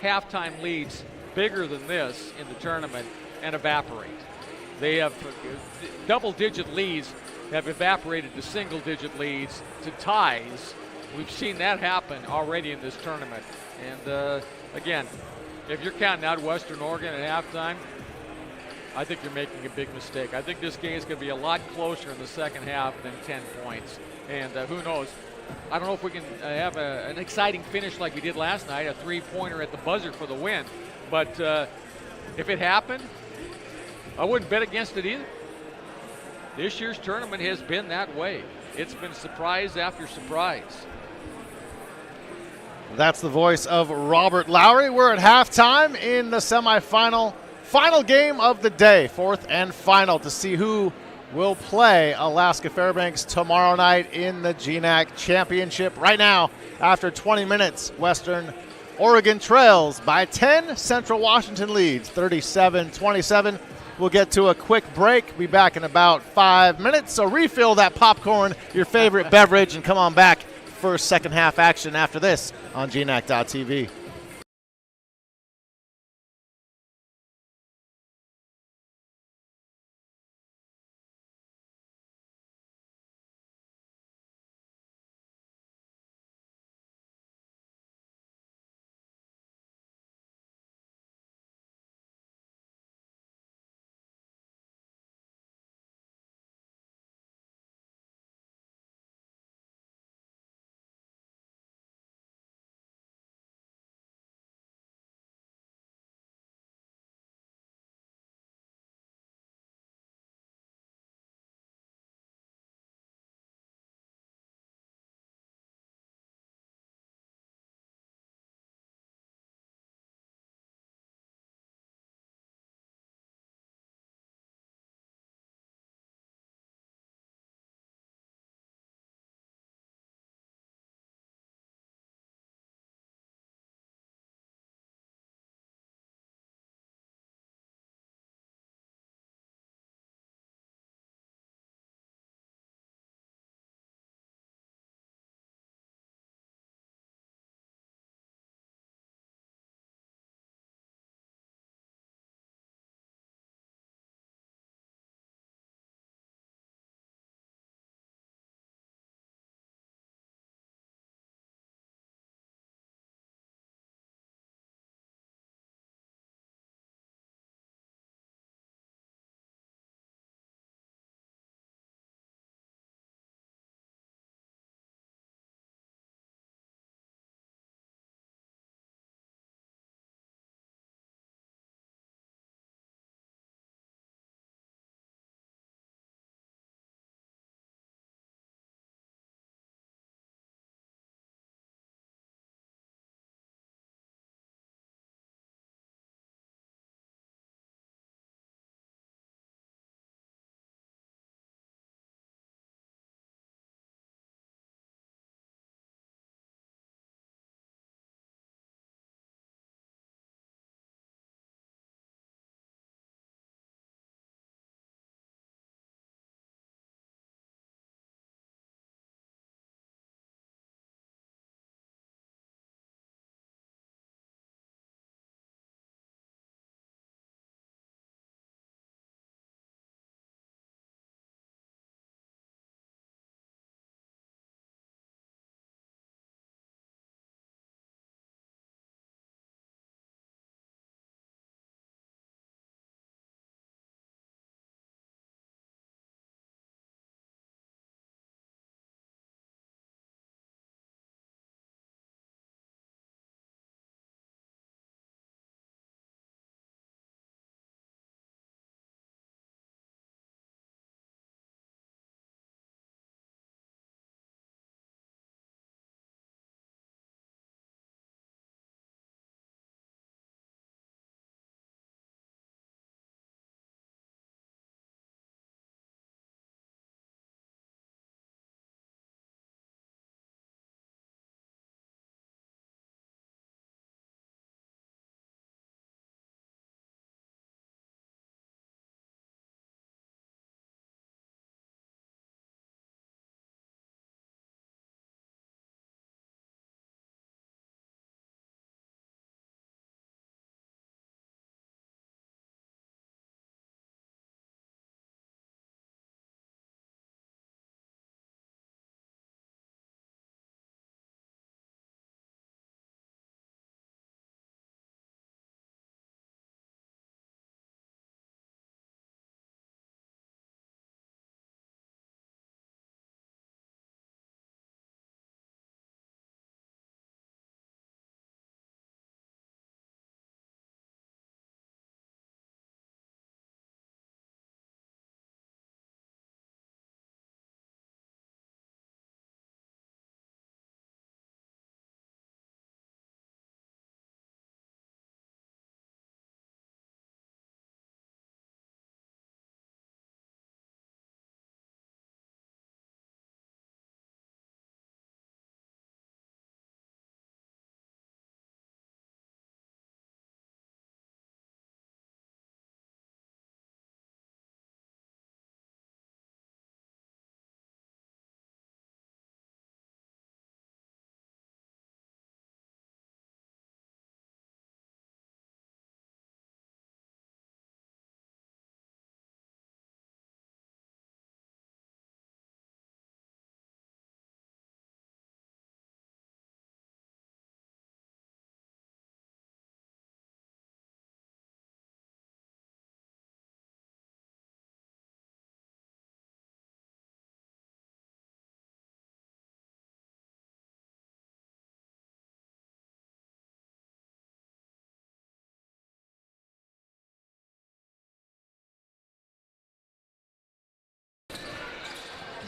halftime leads bigger than this in the tournament and evaporate. They have double-digit leads have evaporated to single-digit leads, to ties. We've seen that happen already in this tournament. And again, if you're counting out Western Oregon at halftime, I think you're making a big mistake. I think this game is going to be a lot closer in the second half than 10 points. And who knows? I don't know if we can have an exciting finish like we did last night, a three-pointer at the buzzer for the win. But if it happened, I wouldn't bet against it either. This year's tournament has been that way. It's been surprise after surprise. That's the voice of Robert Lowry. We're at halftime in the semifinal. Final game of the day, fourth and final, to see who will play Alaska Fairbanks tomorrow night in the GNAC Championship. Right now, after 20 minutes, Western Oregon trails by 10. Central Washington leads 37-27. We'll get to a quick break. Be back in about 5 minutes. So refill that popcorn, your favorite beverage, and come on back for second half action after this on GNAC.TV.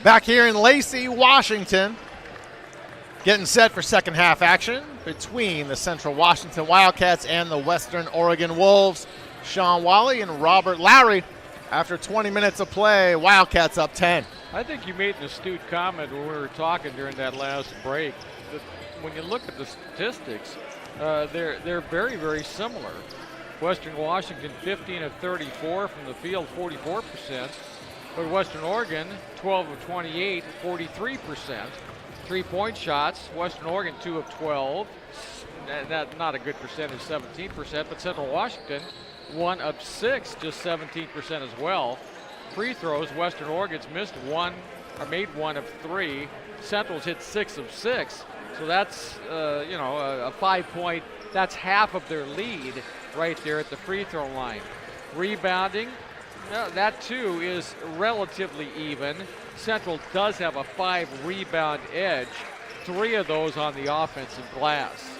Back here in Lacey, Washington, getting set for second half action between the Central Washington Wildcats and the Western Oregon Wolves. Sean Wally and Robert Lowry. After 20 minutes of play, Wildcats up 10. I think you made an astute comment when we were talking during that last break. When you look at the statistics, they're very, very similar. Western Washington 15 of 34 from the field, 44%. But Western Oregon 12 of 28, 43%. 3-point shots, Western Oregon 2 of 12. That's not a good percentage, 17%. But Central Washington 1 of 6, just 17% as well. Free throws, Western Oregon's missed one, or made 1 of 3. Central's hit 6 of 6. So that's, a 5-point, that's half of their lead right there at the free throw line. Rebounding, that too is relatively even. Central does have a 5-rebound edge, 3 of those on the offensive glass.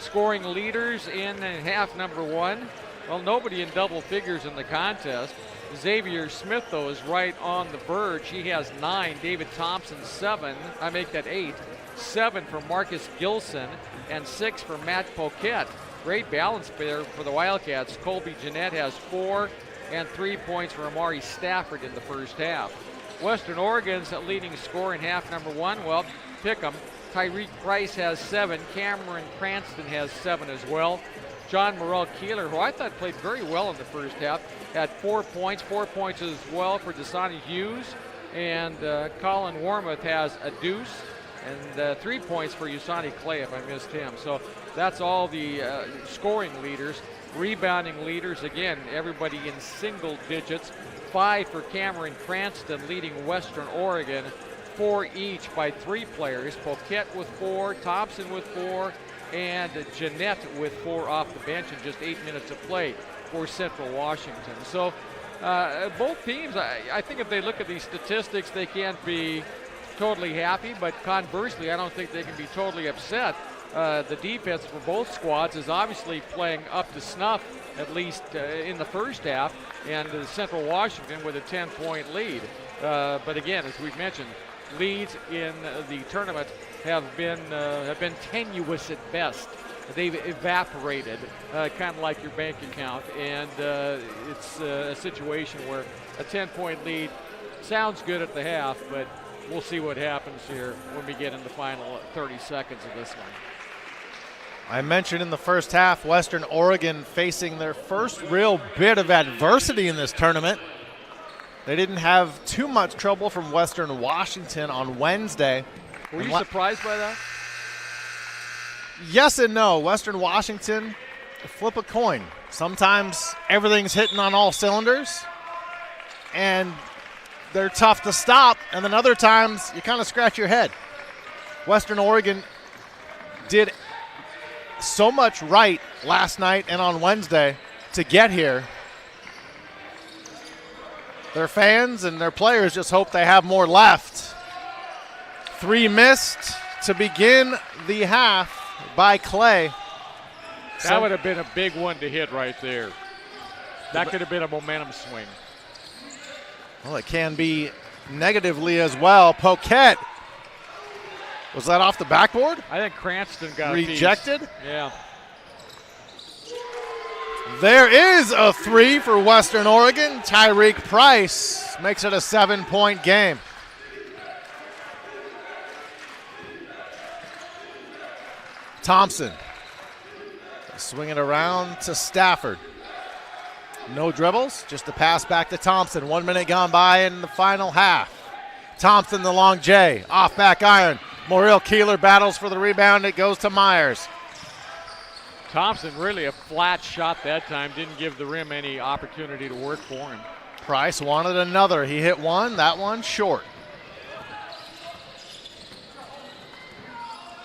Scoring leaders in half number 1. Well, nobody in double figures in the contest. Xavier Smith, though, is right on the verge. He has 9. David Thompson, 7. I make that 8. 7 for Marcus Gilson and 6 for Matt Poquette. Great balance there for the Wildcats. Colby Jeanette has 4 and 3 points for Amari Stafford in the first half. Western Oregon's leading scorer in half number 1, well, pick 'em. Tyreek Price has 7. Cameron Cranston has 7 as well. John Morrell Keeler, who I thought played very well in the first half, had 4 points. 4 points as well for Dasani Hughes. And Colin Warmoth has a deuce. And 3 points for Usani Clay, if I missed him. So that's all the scoring leaders. Rebounding leaders, again, everybody in single digits. 5 for Cameron Cranston, leading Western Oregon. 4 each by 3 players. Poquette with 4, Thompson with 4, and Jeanette with 4 off the bench in just 8 minutes of play for Central Washington. So both teams, I think if they look at these statistics, they can't be totally happy, but conversely, I don't think they can be totally upset. The defense for both squads is obviously playing up to snuff, at least in the first half, and Central Washington with a 10-point lead. But again, as we've mentioned, leads in the tournament have been tenuous at best. They've evaporated, kind of like your bank account, and it's a situation where a 10-point lead sounds good at the half, but we'll see what happens here when we get in the final 30 seconds of this one. I mentioned in the first half, Western Oregon facing their first real bit of adversity in this tournament. They didn't have too much trouble from Western Washington on Wednesday. Were you surprised by that? Yes and no. Western Washington, flip a coin. Sometimes everything's hitting on all cylinders, and they're tough to stop, and then other times you kind of scratch your head. Western Oregon did so much right last night and on Wednesday to get here. Their fans and their players just hope they have more left. 3 missed to begin the half by Clay. That would have been a big one to hit right there. That could have been a momentum swing. Well, it can be negatively as well. Poquette. Was that off the backboard? I think Cranston got rejected. Yeah. There is a 3 for Western Oregon. Tyreek Price makes it a 7-point game. Thompson swinging around to Stafford. No dribbles, just a pass back to Thompson. 1 minute gone by in the final half. Thompson, the long J, off back iron. Morrell Keeler battles for the rebound. It goes to Myers. Thompson really a flat shot that time. Didn't give the rim any opportunity to work for him. Price wanted another. He hit one. That one short.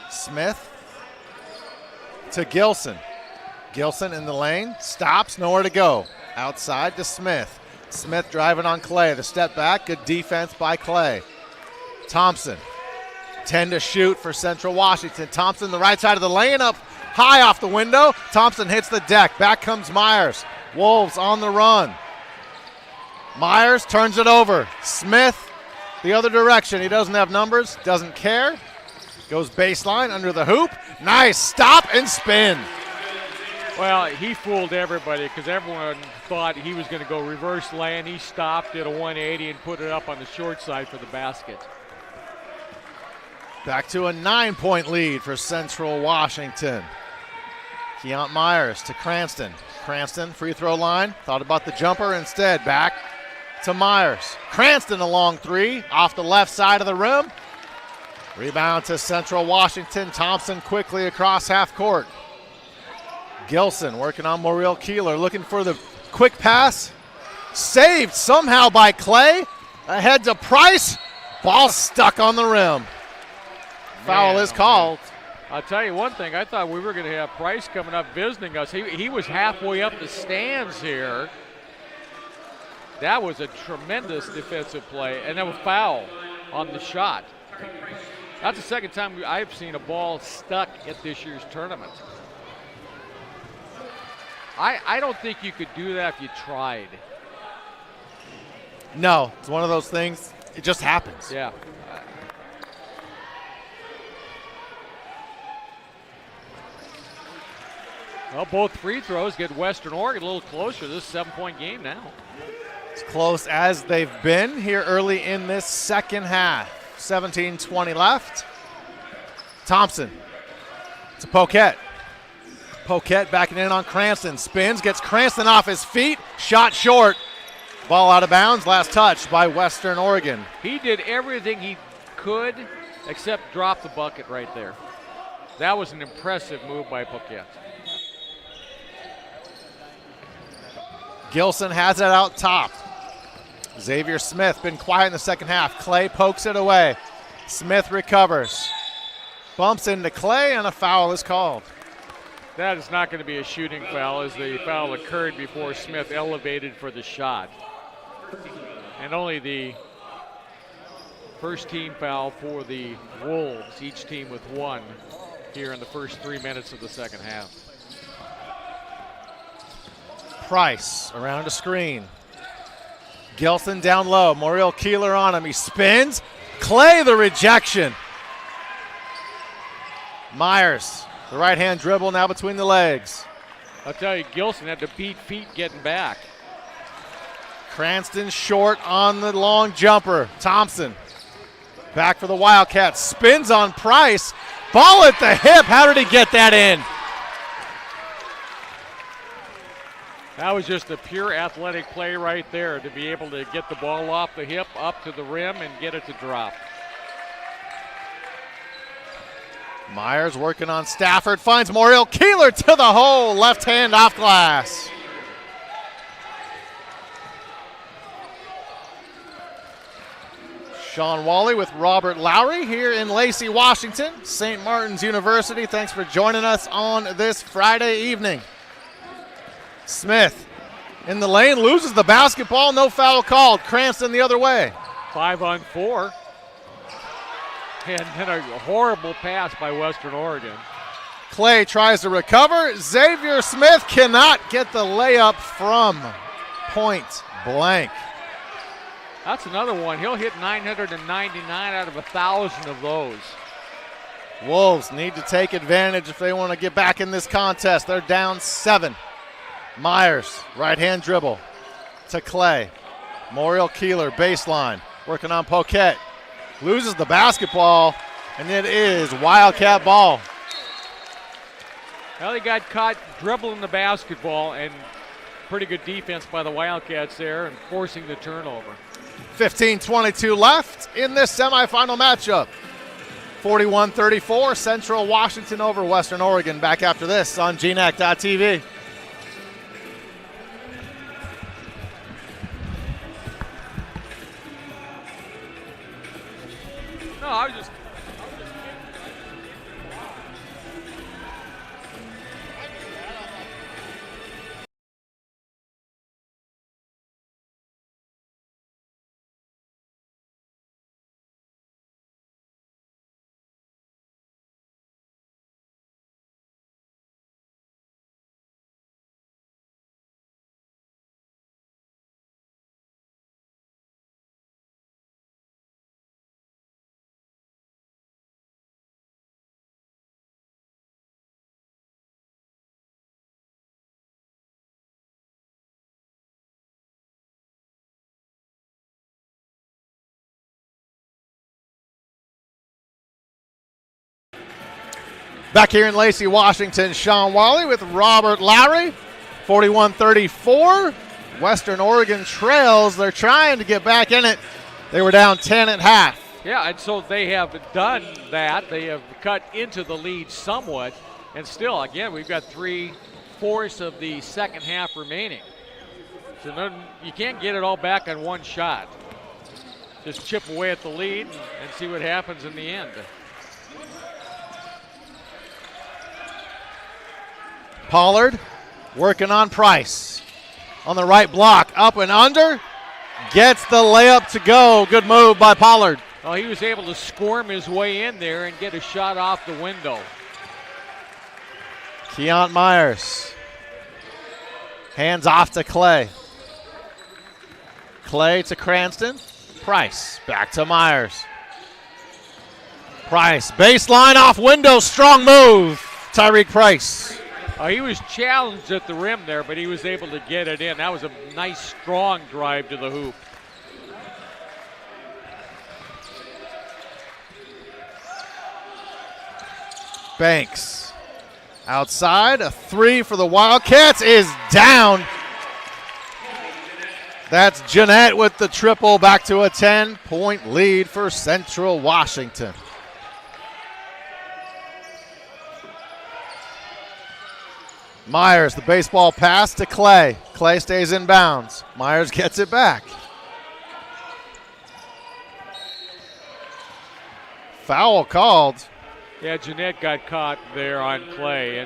Smith to Gilson. Gilson in the lane. Stops. Nowhere to go. Outside to Smith. Smith driving on Clay. The step back. Good defense by Clay. Thompson. 10 to shoot for Central Washington. Thompson, the right side of the lane, up high off the window. Thompson hits the deck. Back comes Myers. Wolves on the run. Myers turns it over. Smith the other direction. He doesn't have numbers, doesn't care. Goes baseline under the hoop. Nice stop and spin. Well, he fooled everybody because everyone thought he was going to go reverse lane. He stopped, did a 180, and put it up on the short side for the basket. Back to a 9-point lead for Central Washington. Keont Myers to Cranston. Cranston, free throw line. Thought about the jumper instead. Back to Myers. Cranston a long three off the left side of the rim. Rebound to Central Washington. Thompson quickly across half court. Gilson working on Moriel Keeler, looking for the quick pass. Saved somehow by Clay. Ahead to Price. Ball stuck on the rim. Foul is called. I'll tell you one thing. I thought we were going to have Price coming up visiting us. He was halfway up the stands here. That was a tremendous defensive play, and that was foul on the shot. That's the second time I've seen a ball stuck at this year's tournament. I don't think you could do that if you tried. No, it's one of those things. It just happens. Yeah. Well, both free throws get Western Oregon a little closer. This is a 7-point game now. As close as they've been here early in this second half. 17-20 left. Thompson to Poquette. Poquette backing in on Cranston. Spins, gets Cranston off his feet. Shot short. Ball out of bounds. Last touch by Western Oregon. He did everything he could except drop the bucket right there. That was an impressive move by Poquette. Gilson has it out top. Xavier Smith been quiet in the second half. Clay pokes it away. Smith recovers. Bumps into Clay, and a foul is called. That is not going to be a shooting foul, as the foul occurred before Smith elevated for the shot. And only the first team foul for the Wolves, each team with one here in the first 3 minutes of the second half. Price around a screen. Gilson down low. Moriel Keeler on him. He spins. Clay the rejection. Myers, the right-hand dribble now between the legs. I'll tell you, Gilson had to beat feet getting back. Cranston short on the long jumper. Thompson back for the Wildcats. Spins on Price. Ball at the hip. How did he get that in? That was just a pure athletic play right there to be able to get the ball off the hip, up to the rim, and get it to drop. Myers working on Stafford, finds Moriel Keeler to the hole, left hand off glass. Sean Wally with Robert Lowry here in Lacey, Washington, St. Martin's University. Thanks for joining us on this Friday evening. Smith in the lane, loses the basketball, no foul called. Cranston the other way. 5-on-4. And then a horrible pass by Western Oregon. Clay tries to recover. Xavier Smith cannot get the layup from point blank. That's another one. He'll hit 999 out of 1,000 of those. Wolves need to take advantage if they want to get back in this contest. They're down 7. Myers, right-hand dribble to Clay. Moriel Keeler, baseline, working on Poquette. Loses the basketball, and it is Wildcat ball. Well, he got caught dribbling the basketball, and pretty good defense by the Wildcats there and forcing the turnover. 15:22 left in this semifinal matchup. 41-34, Central Washington over Western Oregon. Back after this on GNAC.TV. No, I was just Back here in Lacey, Washington, Sean Wally with Robert Lowry, 41-34. Western Oregon trails. They're trying to get back in it. They were down 10 at half. Yeah, and so they have done that. They have cut into the lead somewhat. And still, again, we've got 3/4 of the second half remaining. So you can't get it all back on one shot. Just chip away at the lead and see what happens in the end. Pollard working on Price. On the right block, up and under. Gets the layup to go. Good move by Pollard. Well, he was able to squirm his way in there and get a shot off the window. Keont Myers. Hands off to Clay. Clay to Cranston. Price back to Myers. Price, baseline off window, strong move. Tyreek Price. He was challenged at the rim there, but he was able to get it in. That was a nice, strong drive to the hoop. Banks outside, a three for the Wildcats is down. That's Jeanette with the triple, back to a 10-point lead for Central Washington. Myers, the baseball pass to Clay. Clay stays in bounds. Myers gets it back. Foul called. Yeah, Jeanette got caught there on Clay,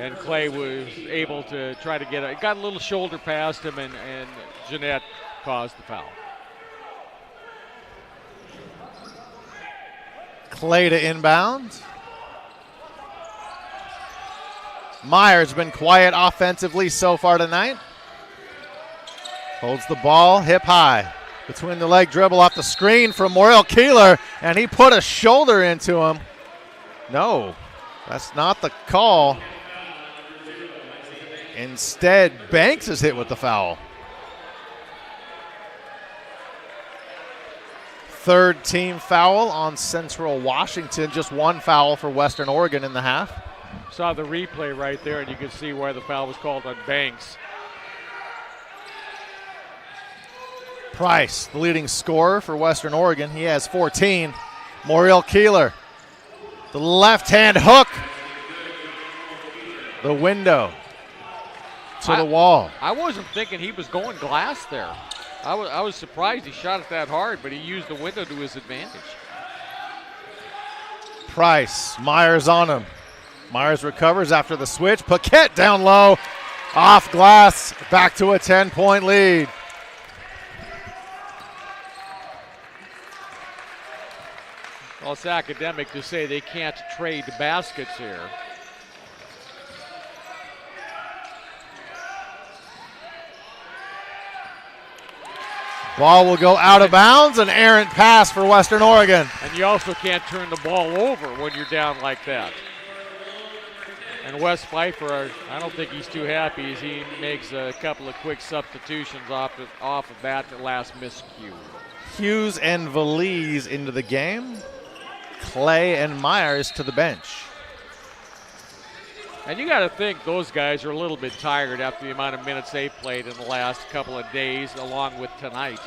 and Clay was able to try to get it. Got a little shoulder past him, and Jeanette caused the foul. Clay to inbound. Myers been quiet offensively so far tonight. Holds the ball hip high. Between the leg dribble off the screen from Morrell Keeler, and he put a shoulder into him. No, that's not the call. Instead, Banks is hit with the foul. Third team foul on Central Washington. Just one foul for Western Oregon in the half. Saw the replay right there, and you can see why the foul was called on Banks. Price, the leading scorer for Western Oregon. He has 14. Morrell Keeler, the left-hand hook. The window to the wall. I wasn't thinking he was going glass there. I was surprised he shot it that hard, but he used the window to his advantage. Price, Myers on him. Myers recovers after the switch. Paquette down low, off glass, back to a 10-point lead. Well, it's academic to say they can't trade baskets here. Ball will go out of bounds, an errant pass for Western Oregon. And you also can't turn the ball over when you're down like that. And Wes Pfeiffer, I don't think he's too happy as he makes a couple of quick substitutions off of that last miscue. Hughes and Valise into the game. Clay and Myers to the bench. And you got to think those guys are a little bit tired after the amount of minutes they've played in the last couple of days, along with tonight.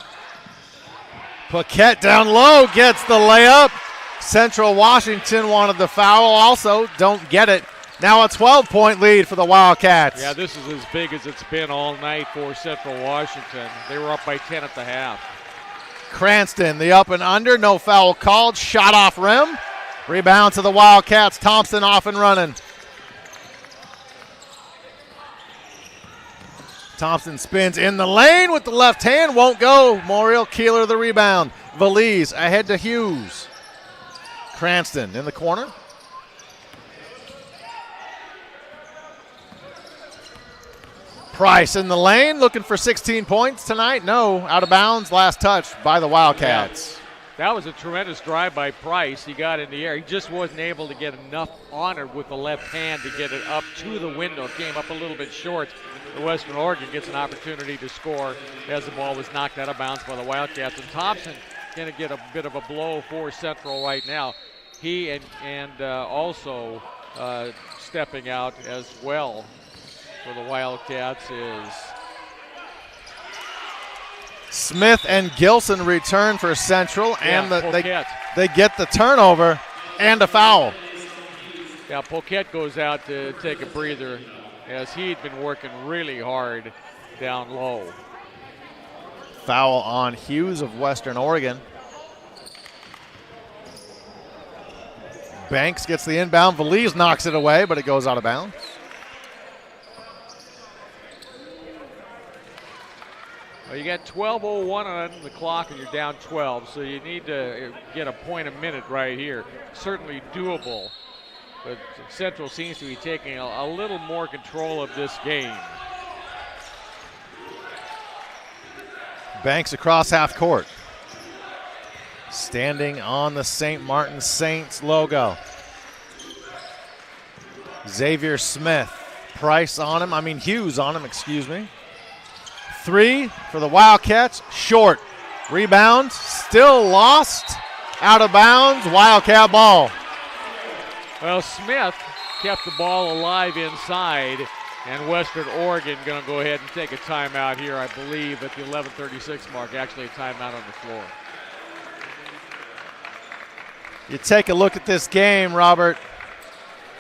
Paquette down low, gets the layup. Central Washington wanted the foul also, don't get it. Now a 12-point lead for the Wildcats. Yeah, this is as big as it's been all night for Central Washington. They were up by 10 at the half. Cranston, the up and under, no foul called, shot off rim. Rebound to the Wildcats, Thompson off and running. Thompson spins in the lane with the left hand, won't go. Morrell Keeler the rebound. Valise ahead to Hughes. Cranston in the corner. Price in the lane, looking for 16 points tonight. No, out of bounds, last touch by the Wildcats. Yeah. That was a tremendous drive by Price. He got in the air. He just wasn't able to get enough on it with the left hand to get it up to the window. Came up a little bit short. Western Oregon gets an opportunity to score as the ball was knocked out of bounds by the Wildcats. And Thompson going to get a bit of a blow for Central right now. he and also stepping out as well for the Wildcats is Smith and Gilson return for Central, and they get the turnover and a foul. Yeah, Poquette goes out to take a breather as he'd been working really hard down low. Foul on Hughes of Western Oregon. Banks gets the inbound. Valise knocks it away, but it goes out of bounds. Well, you got 12:01 on the clock and you're down 12, so you need to get a point a minute right here. Certainly doable, but Central seems to be taking a little more control of this game. Banks across half court. Standing on the St. Martin Saints logo. Xavier Smith. Hughes on him, excuse me. 3 for the Wildcats, short. Rebound, still lost. Out of bounds, Wildcat ball. Well, Smith kept the ball alive inside, and Western Oregon going to go ahead and take a timeout here, I believe, at the 11:36 mark. Actually, a timeout on the floor. You take a look at this game, Robert.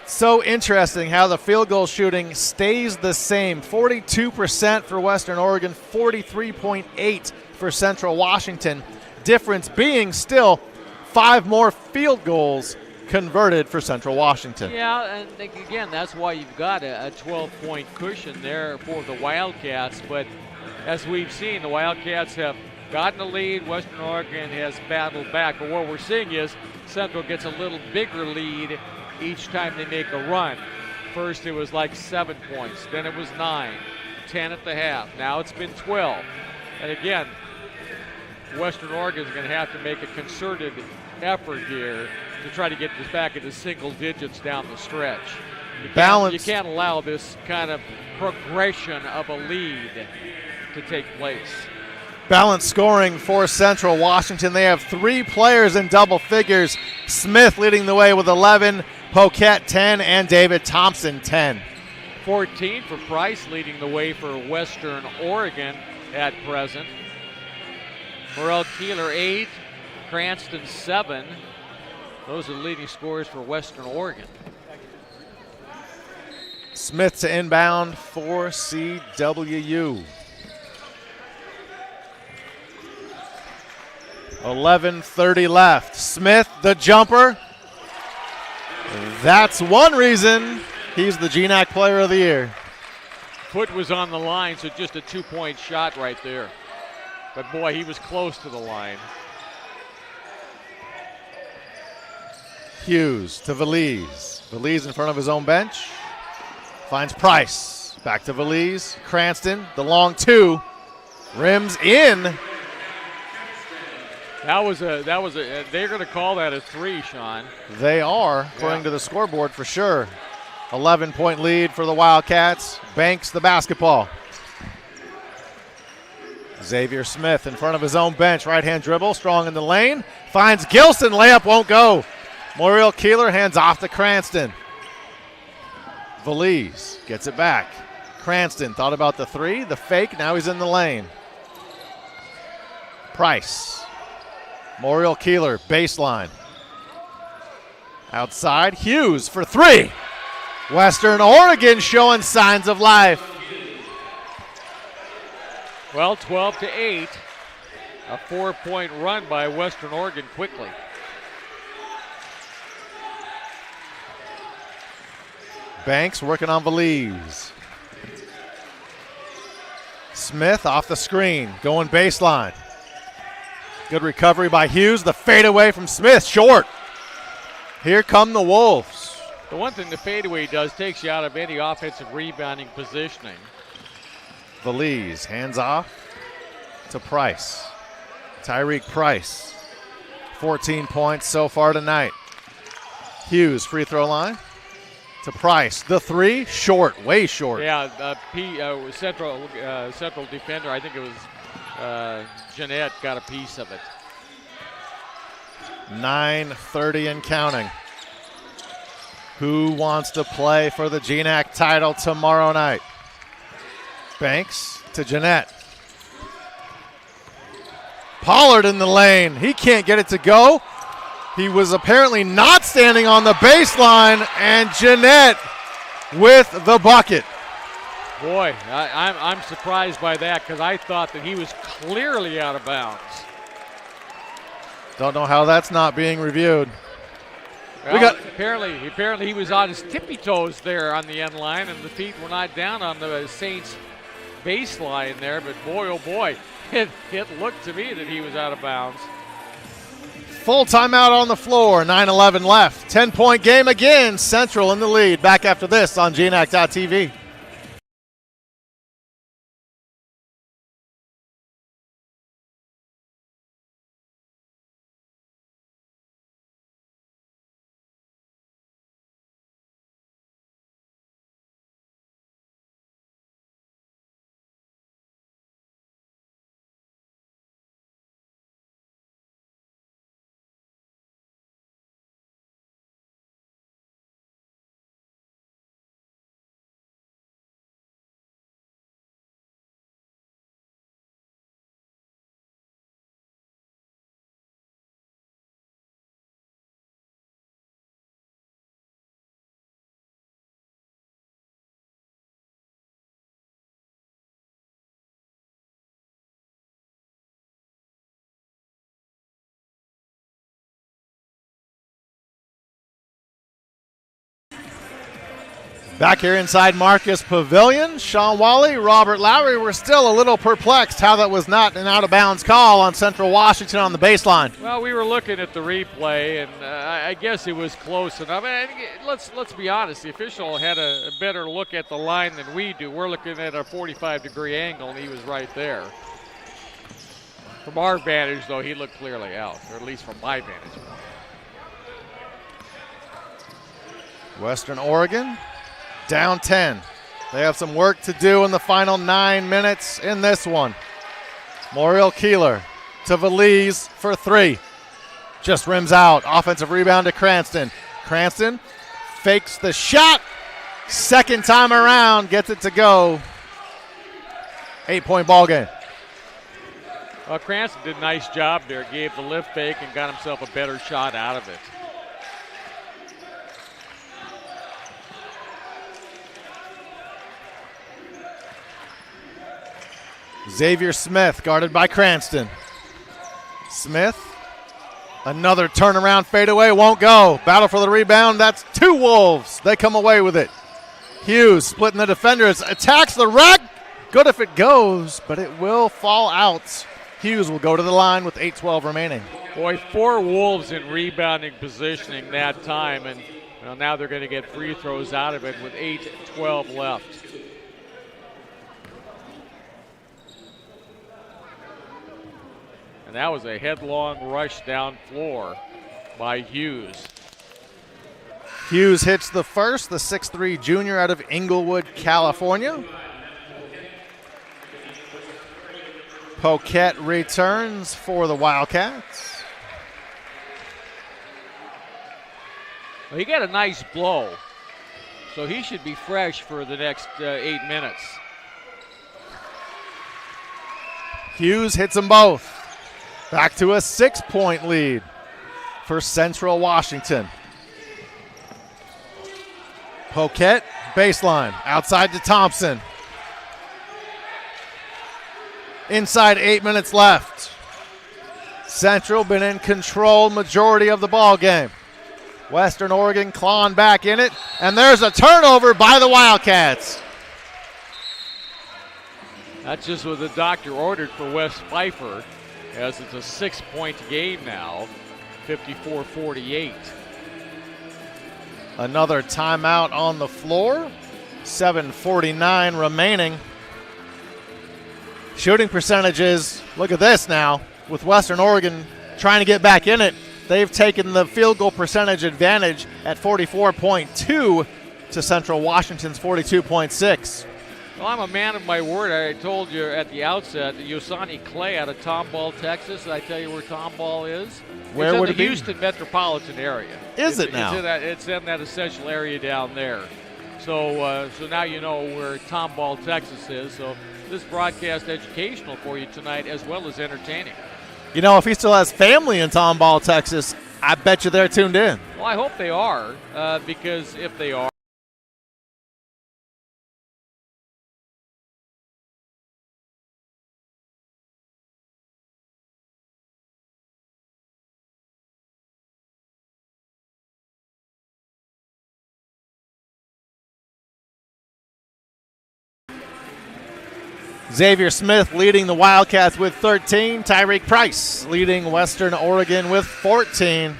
So interesting how the field goal shooting stays the same. 42% for Western Oregon, 43.8% for Central Washington. Difference being still 5 more field goals converted for Central Washington. Yeah, and again, that's why you've got a 12-point cushion there for the Wildcats. But as we've seen, the Wildcats have gotten a lead. Western Oregon has battled back. But what we're seeing is Central gets a little bigger lead each time they make a run. First it was like 7 points, then it was 9, 10 at the half. Now it's been 12. And again, Western Oregon is going to have to make a concerted effort here to try to get this back into single digits down the stretch. You can't allow this kind of progression of a lead to take place. Balanced scoring for Central Washington. They have 3 players in double figures. Smith leading the way with 11, Poquette 10, and David Thompson 10. 14 for Price leading the way for Western Oregon at present. Morel Keeler 8, Cranston 7. Those are the leading scorers for Western Oregon. Smith to inbound for CWU. 11:30 left. Smith, the jumper. That's one reason he's the GNAC Player of the Year. Foot was on the line, so just a 2-point shot right there. But boy, he was close to the line. Hughes to Valise. Valise in front of his own bench. Finds Price. Back to Valise. Cranston, the long 2. Rims in. That was a. They're going to call that a 3, Sean. They are, according to the scoreboard for sure. 11-point lead for the Wildcats. Banks the basketball. Xavier Smith in front of his own bench. Right-hand dribble, strong in the lane. Finds Gilson, layup won't go. Morel Keeler hands off to Cranston. Valise gets it back. Cranston thought about the 3, the fake, now he's in the lane. Price. Morel Keeler, baseline. Outside, Hughes for 3. Western Oregon showing signs of life. Well, 12-8. A 4-point run by Western Oregon quickly. Banks working on Valise. Smith off the screen, going baseline. Good recovery by Hughes. The fadeaway from Smith, short. Here come the Wolves. The one thing the fadeaway does, takes you out of any offensive rebounding positioning. Valise, hands off to Price. Tyreek Price, 14 points so far tonight. Hughes, free throw line to Price. The 3, short, way short. Yeah, Central defender, I think it was Jeanette, got a piece of it. 9:30 and counting. Who wants to play for the GNAC title tomorrow night? Banks to Jeanette. Pollard in the lane. He can't get it to go. He was apparently not standing on the baseline, and Jeanette with the bucket. Boy, I'm surprised by that because I thought that he was clearly out of bounds. Don't know how that's not being reviewed. Well, apparently he was on his tippy toes there on the end line, and the feet were not down on the Saints baseline there. But boy, oh boy, it looked to me that he was out of bounds. Full timeout on the floor, 9:11 left. 10-point game again, Central in the lead. Back after this on GNAC.TV. Back here inside Marcus Pavilion, Sean Wally, Robert Lowry were still a little perplexed how that was not an out-of-bounds call on Central Washington on the baseline. Well, we were looking at the replay, and I guess it was close enough. And let's be honest, the official had a better look at the line than we do. We're looking at a 45-degree angle, and he was right there. From our vantage, though, he looked clearly out, or at least from my vantage point. Western Oregon down 10. They have some work to do in the final 9 minutes in this one. Moriel Keeler to Valise for three. Just rims out. Offensive rebound to Cranston. Cranston fakes the shot. Second time around, gets it to go. 8-point ball game. Well, Cranston did a nice job there. Gave the lift fake and got himself a better shot out of it. Xavier Smith guarded by Cranston. Smith, another turnaround fadeaway, won't go. Battle for the rebound, that's two Wolves. They come away with it. Hughes splitting the defenders, attacks the rack. Good if it goes, but it will fall out. Hughes will go to the line with 8:12 remaining. Boy, 4 Wolves in rebounding positioning that time, and now they're going to get free throws out of it with 8:12 left. And that was a headlong rush down floor by Hughes. Hughes hits the first, the 6'3" junior out of Inglewood, California. Poquette returns for the Wildcats. Well, he got a nice blow, so he should be fresh for the next 8 minutes. Hughes hits them both. Back to a 6-point lead for Central Washington. Poquette, baseline, outside to Thompson. Inside 8 minutes left. Central been in control majority of the ball game. Western Oregon clawing back in it, and there's a turnover by the Wildcats. That's just what the doctor ordered for Wes Pfeiffer, as it's a 6-point game now, 54-48. Another timeout on the floor. 7:49 remaining. Shooting percentages, look at this now. With Western Oregon trying to get back in it, they've taken the field goal percentage advantage at 44.2 to Central Washington's 42.6. Well, I'm a man of my word. I told you at the outset that Yosani Clay out of Tomball, Texas. Did I tell you where Tomball is? Where would it be? It's in the Houston metropolitan area. Is it now? It's in that essential area down there. So now you know where Tomball, Texas is. So this broadcast educational for you tonight as well as entertaining. You know, if he still has family in Tomball, Texas, I bet you they're tuned in. Well, I hope they are, because if they are, Xavier Smith leading the Wildcats with 13. Tyreek Price leading Western Oregon with 14.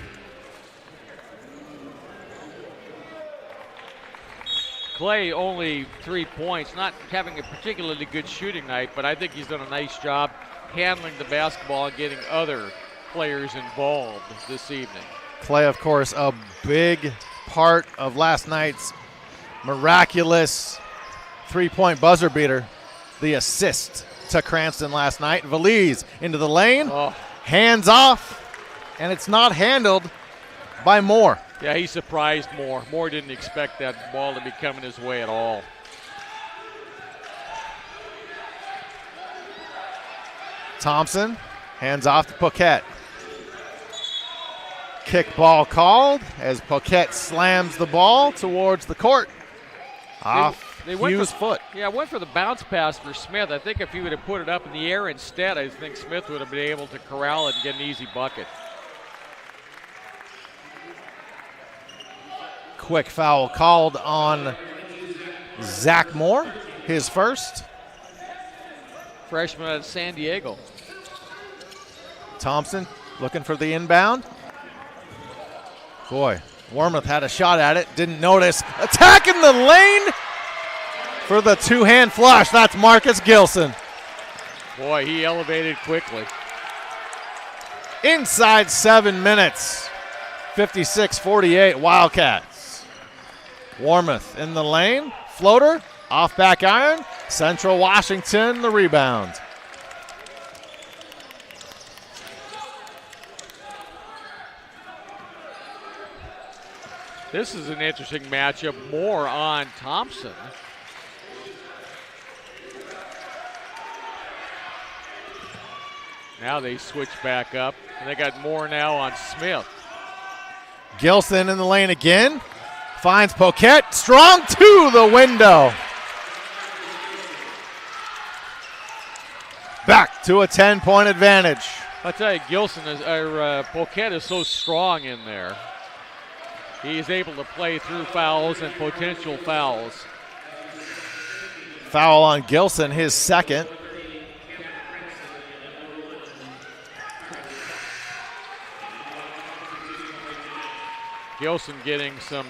Clay only 3 points, not having a particularly good shooting night, but I think he's done a nice job handling the basketball and getting other players involved this evening. Clay, of course, a big part of last night's miraculous three-point buzzer beater. The assist to Cranston last night. Valise into the lane, hands off, and it's not handled by Moore. Yeah, he surprised Moore. Moore didn't expect that ball to be coming his way at all. Thompson, hands off to Paquette. Kick ball called as Paquette slams the ball towards the court. Off Hughes' foot. Yeah, went for the bounce pass for Smith. I think if he would have put it up in the air instead, I think Smith would have been able to corral it and get an easy bucket. Quick foul called on Zach Moore, his first. Freshman out of San Diego. Thompson looking for the inbound. Boy, Wormuth had a shot at it, didn't notice. Attacking the lane for the two-hand flush. That's Marcus Gilson. Boy, he elevated quickly. Inside 7 minutes, 56-48 Wildcats. Wormuth in the lane, floater, off back iron. Central Washington the rebound. This is an interesting matchup. Moore on Thompson. Now they switch back up, and they got Moore now on Smith. Gilson in the lane again. Finds Paquette. Strong to the window. Back to a 10-point advantage. I tell you, Paquette is so strong in there. He's able to play through fouls and potential fouls. Foul on Gilson, his second. Gilson getting some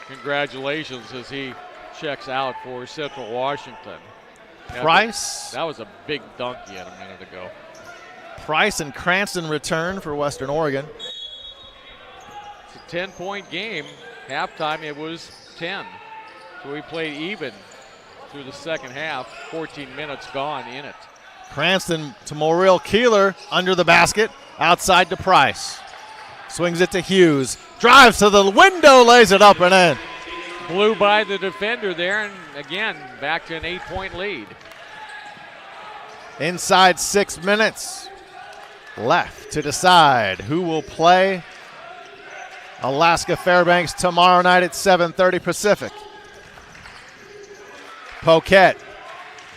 congratulations as he checks out for Central Washington. Price. That was a big dunk he had a minute ago. Price and Cranston return for Western Oregon. It's a 10-point game. Halftime it was 10. So we played even through the second half. 14 minutes gone in it. Cranston to Morrill Keeler under the basket. Outside to Price. Swings it to Hughes. Drives to the window, lays it up and in. Blew by the defender there, and again, back to an 8-point lead. Inside 6 minutes left to decide who will play Alaska Fairbanks tomorrow night at 7:30 Pacific. Paquette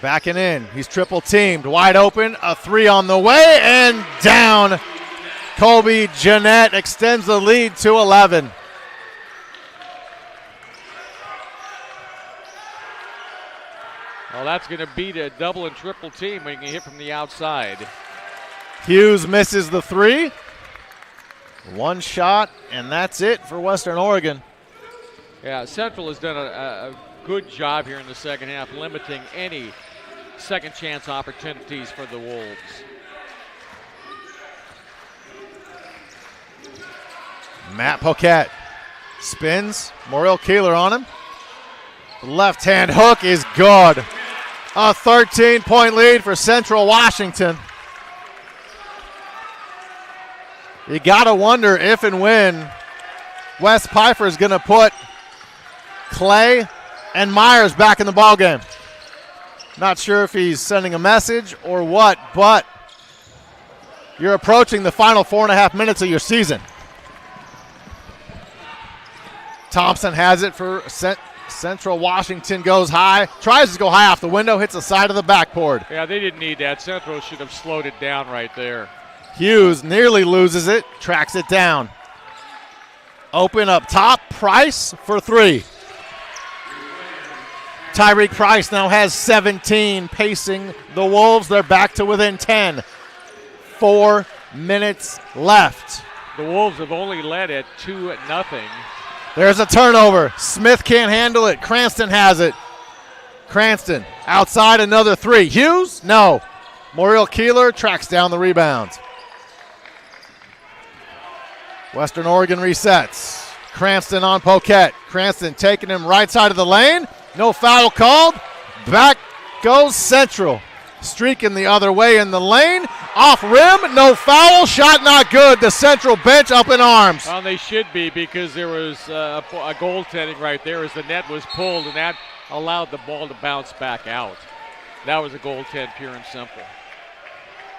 backing in. He's triple teamed. Wide open. A three on the way and down. Colby Jeanette extends the lead to 11. Well, that's going to beat a double and triple team when you can hit from the outside. Hughes misses the three. One shot, and that's it for Western Oregon. Yeah, Central has done a good job here in the second half, limiting any second chance opportunities for the Wolves. Matt Paquette spins. Morrill Keeler on him. The left hand hook is good. A 13-point lead for Central Washington. You got to wonder if and when Wes Pfeiffer is going to put Clay and Myers back in the ballgame. Not sure if he's sending a message or what, but you're approaching the final 4.5 minutes of your season. Thompson has it for Central Washington, goes high, tries to go high off the window, hits the side of the backboard. Yeah, they didn't need that. Central should have slowed it down right there. Hughes nearly loses it, tracks it down. Open up top, Price for three. Tyreek Price now has 17, pacing the Wolves. They're back to within 10. 4 minutes left. The Wolves have only led at 2-0. There's a turnover. Smith can't handle it. Cranston has it. Cranston outside, another three. Hughes? No. Moriel Keeler tracks down the rebounds. Western Oregon resets. Cranston on Poquette. Cranston taking him right side of the lane. No foul called. Back goes Central. Streaking the other way in the lane. Off rim, no foul. Shot not good. The Central bench up in arms. Well, they should be, because there was a goaltending right there as the net was pulled, and that allowed the ball to bounce back out. That was a goaltend, pure and simple.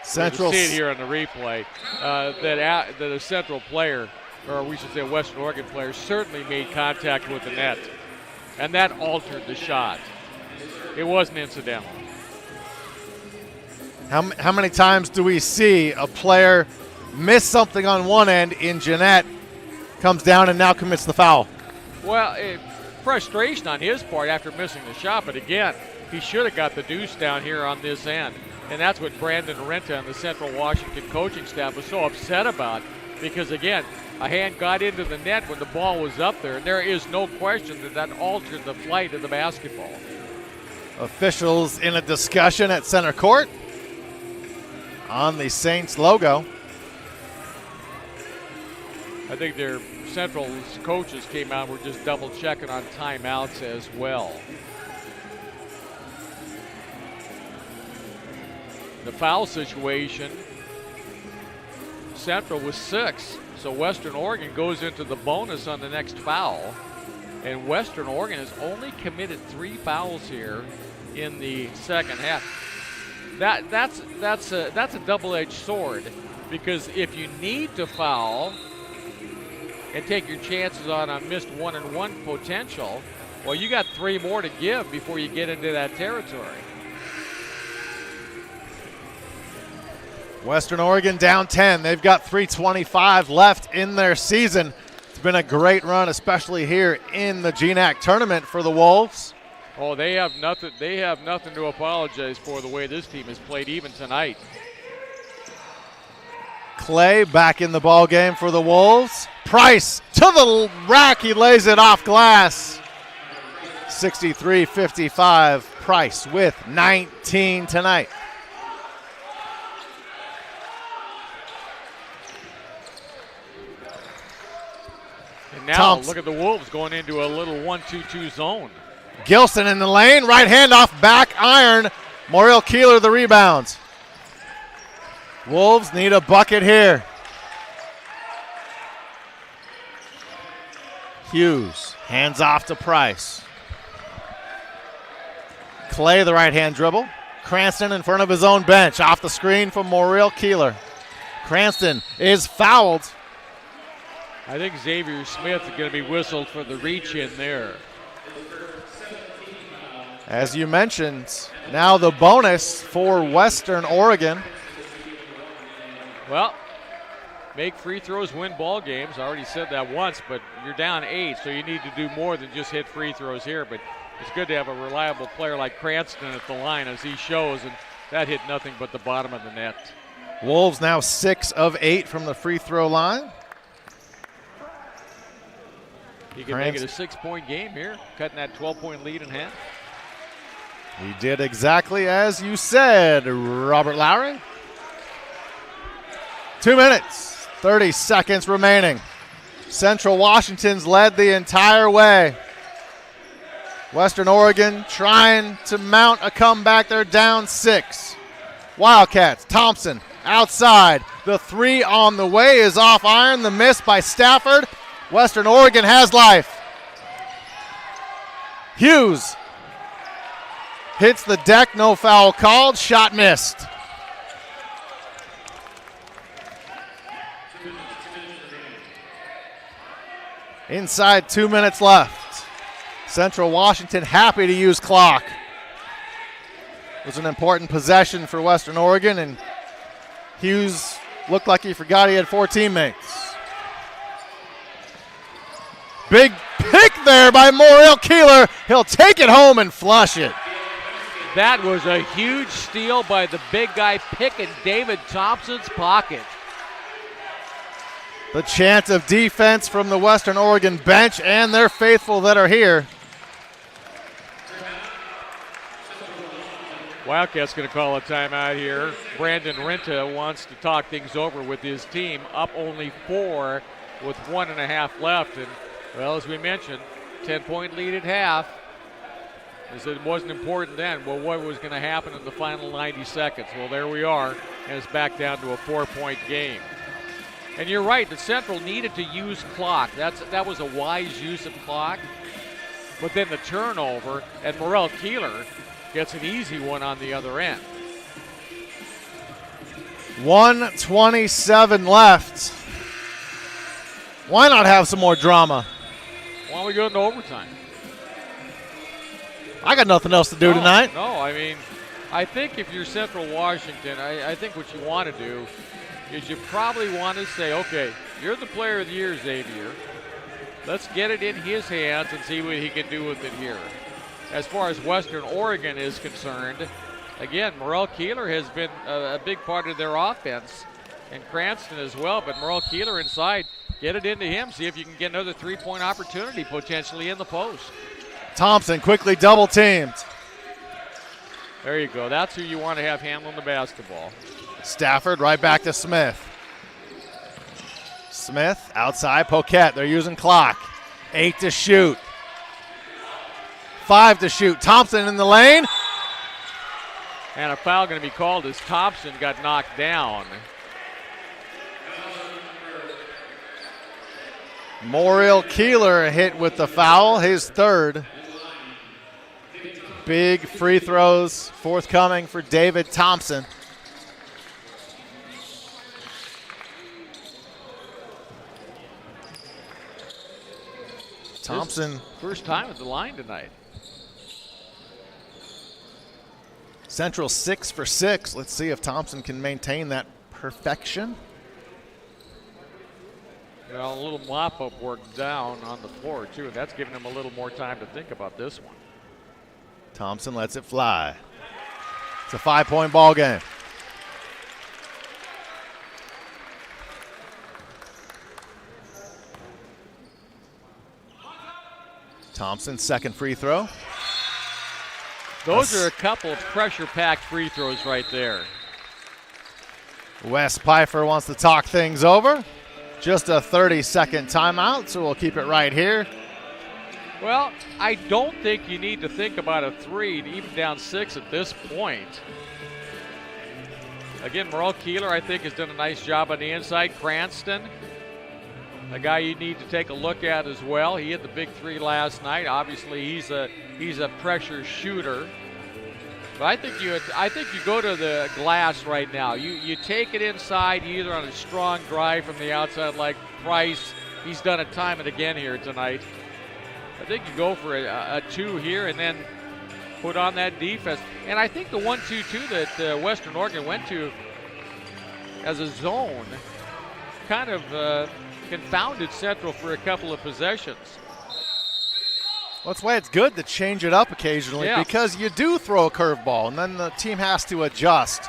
Central. You see it here on the replay that a Central player, or we should say a Western Oregon player, certainly made contact with the net, and that altered the shot. It wasn't incidental. How many times do we see a player miss something on one end in Jeanette, comes down and now commits the foul? Well, frustration on his part after missing the shot, but again, he should have got the deuce down here on this end. And that's what Brandon Renta and the Central Washington coaching staff was so upset about, because again, a hand got into the net when the ball was up there, and there is no question that altered the flight of the basketball. Officials in a discussion at center court on the Saints logo. I think their Central's coaches came out and were just double checking on timeouts as well. The foul situation, Central was 6, so Western Oregon goes into the bonus on the next foul, and Western Oregon has only committed 3 fouls here in the second half. That's a double-edged sword, because if you need to foul and take your chances on a missed 1-and-1 potential, well, you got 3 more to give before you get into that territory. Western Oregon down 10. They've got 3:25 left in their season. It's been a great run, especially here in the GNAC tournament for the Wolves. Oh, they have nothing to apologize for the way this team has played even tonight. Clay back in the ball game for the Wolves. Price to the rack. He lays it off glass. 63-55. Price with 19 tonight. And now Thompson. Look at the Wolves going into a little 1-2-2 zone. Gilson in the lane. Right hand off back iron. Moriel Keeler the rebounds. Wolves need a bucket here. Hughes hands off to Price. Clay the right hand dribble. Cranston in front of his own bench. Off the screen from Moriel Keeler. Cranston is fouled. I think Xavier Smith is going to be whistled for the reach in there. As you mentioned, now the bonus for Western Oregon. Well, make free throws, win ball games. I already said that once, but you're down 8, so you need to do more than just hit free throws here. But it's good to have a reliable player like Cranston at the line, as he shows, and that hit nothing but the bottom of the net. Wolves now 6 of 8 from the free throw line. He can make it a 6-point game here, cutting that 12-point lead in half. He did exactly as you said, Robert Lowry. 2 minutes, 30 seconds remaining. Central Washington's led the entire way. Western Oregon trying to mount a comeback. They're down 6. Wildcats, Thompson outside. The 3 on the way is off iron. The miss by Stafford. Western Oregon has life. Hughes hits the deck, no foul called. Shot missed. Inside 2 minutes left. Central Washington happy to use clock. It was an important possession for Western Oregon, and Hughes looked like he forgot he had 4 teammates. Big pick there by Moriel Keeler. He'll take it home and flush it. That was a huge steal by the big guy picking David Thompson's pocket. The chant of defense from the Western Oregon bench and their faithful that are here. Wildcats going to call a timeout here. Brandon Renta wants to talk things over with his team, up only 4 with 1.5 left. And, well, as we mentioned, 10-point lead at half. As it wasn't important then. Well, what was going to happen in the final 90 seconds? Well, there we are, and it's back down to a 4-point game. And you're right, the Central needed to use clock. That was a wise use of clock. But then the turnover, and Moriel Keeler gets an easy one on the other end. 1:27 left. Why not have some more drama? Why don't we go into overtime? I got nothing else to do tonight. No, I mean, I think if you're Central Washington, I think what you want to do is you probably want to say, okay, you're the player of the year, Xavier. Let's get it in his hands and see what he can do with it here. As far as Western Oregon is concerned, again, Moriel Keeler has been a big part of their offense, and Cranston as well, but Moriel Keeler inside, get it into him, see if you can get another 3-point opportunity potentially in the post. Thompson quickly double teamed. There you go. That's who you want to have handling the basketball. Stafford right back to Smith. Smith outside Poquette. They're using clock. 8 to shoot. 5 to shoot. Thompson in the lane. And a foul going to be called as Thompson got knocked down. Moriel Keeler hit with the foul, his 3rd. Big free throws forthcoming for David Thompson. Thompson. First time at the line tonight. Central 6 for 6. Let's see if Thompson can maintain that perfection. Well, a little mop-up work down on the floor, too, and that's giving him a little more time to think about this one. Thompson lets it fly. It's a 5-point ball game. Thompson's second free throw. Those are a couple of pressure-packed free throws right there. Wes Pfeiffer wants to talk things over. Just a 30-second timeout, so we'll keep it right here. Well, I don't think you need to think about a 3 to even down 6 at this point. Again, Moriel Keeler, I think, has done a nice job on the inside. Cranston, a guy you need to take a look at as well. He hit the big 3 last night. Obviously, he's a pressure shooter. But I think you go to the glass right now. You take it inside, either on a strong drive from the outside like Price. He's done it time and again here tonight. I think you go for a 2 here and then put on that defense. And I think the 1-2-2 that Western Oregon went to as a zone kind of confounded Central for a couple of possessions. Well, that's why it's good to change it up occasionally, because you do throw a curveball and then the team has to adjust.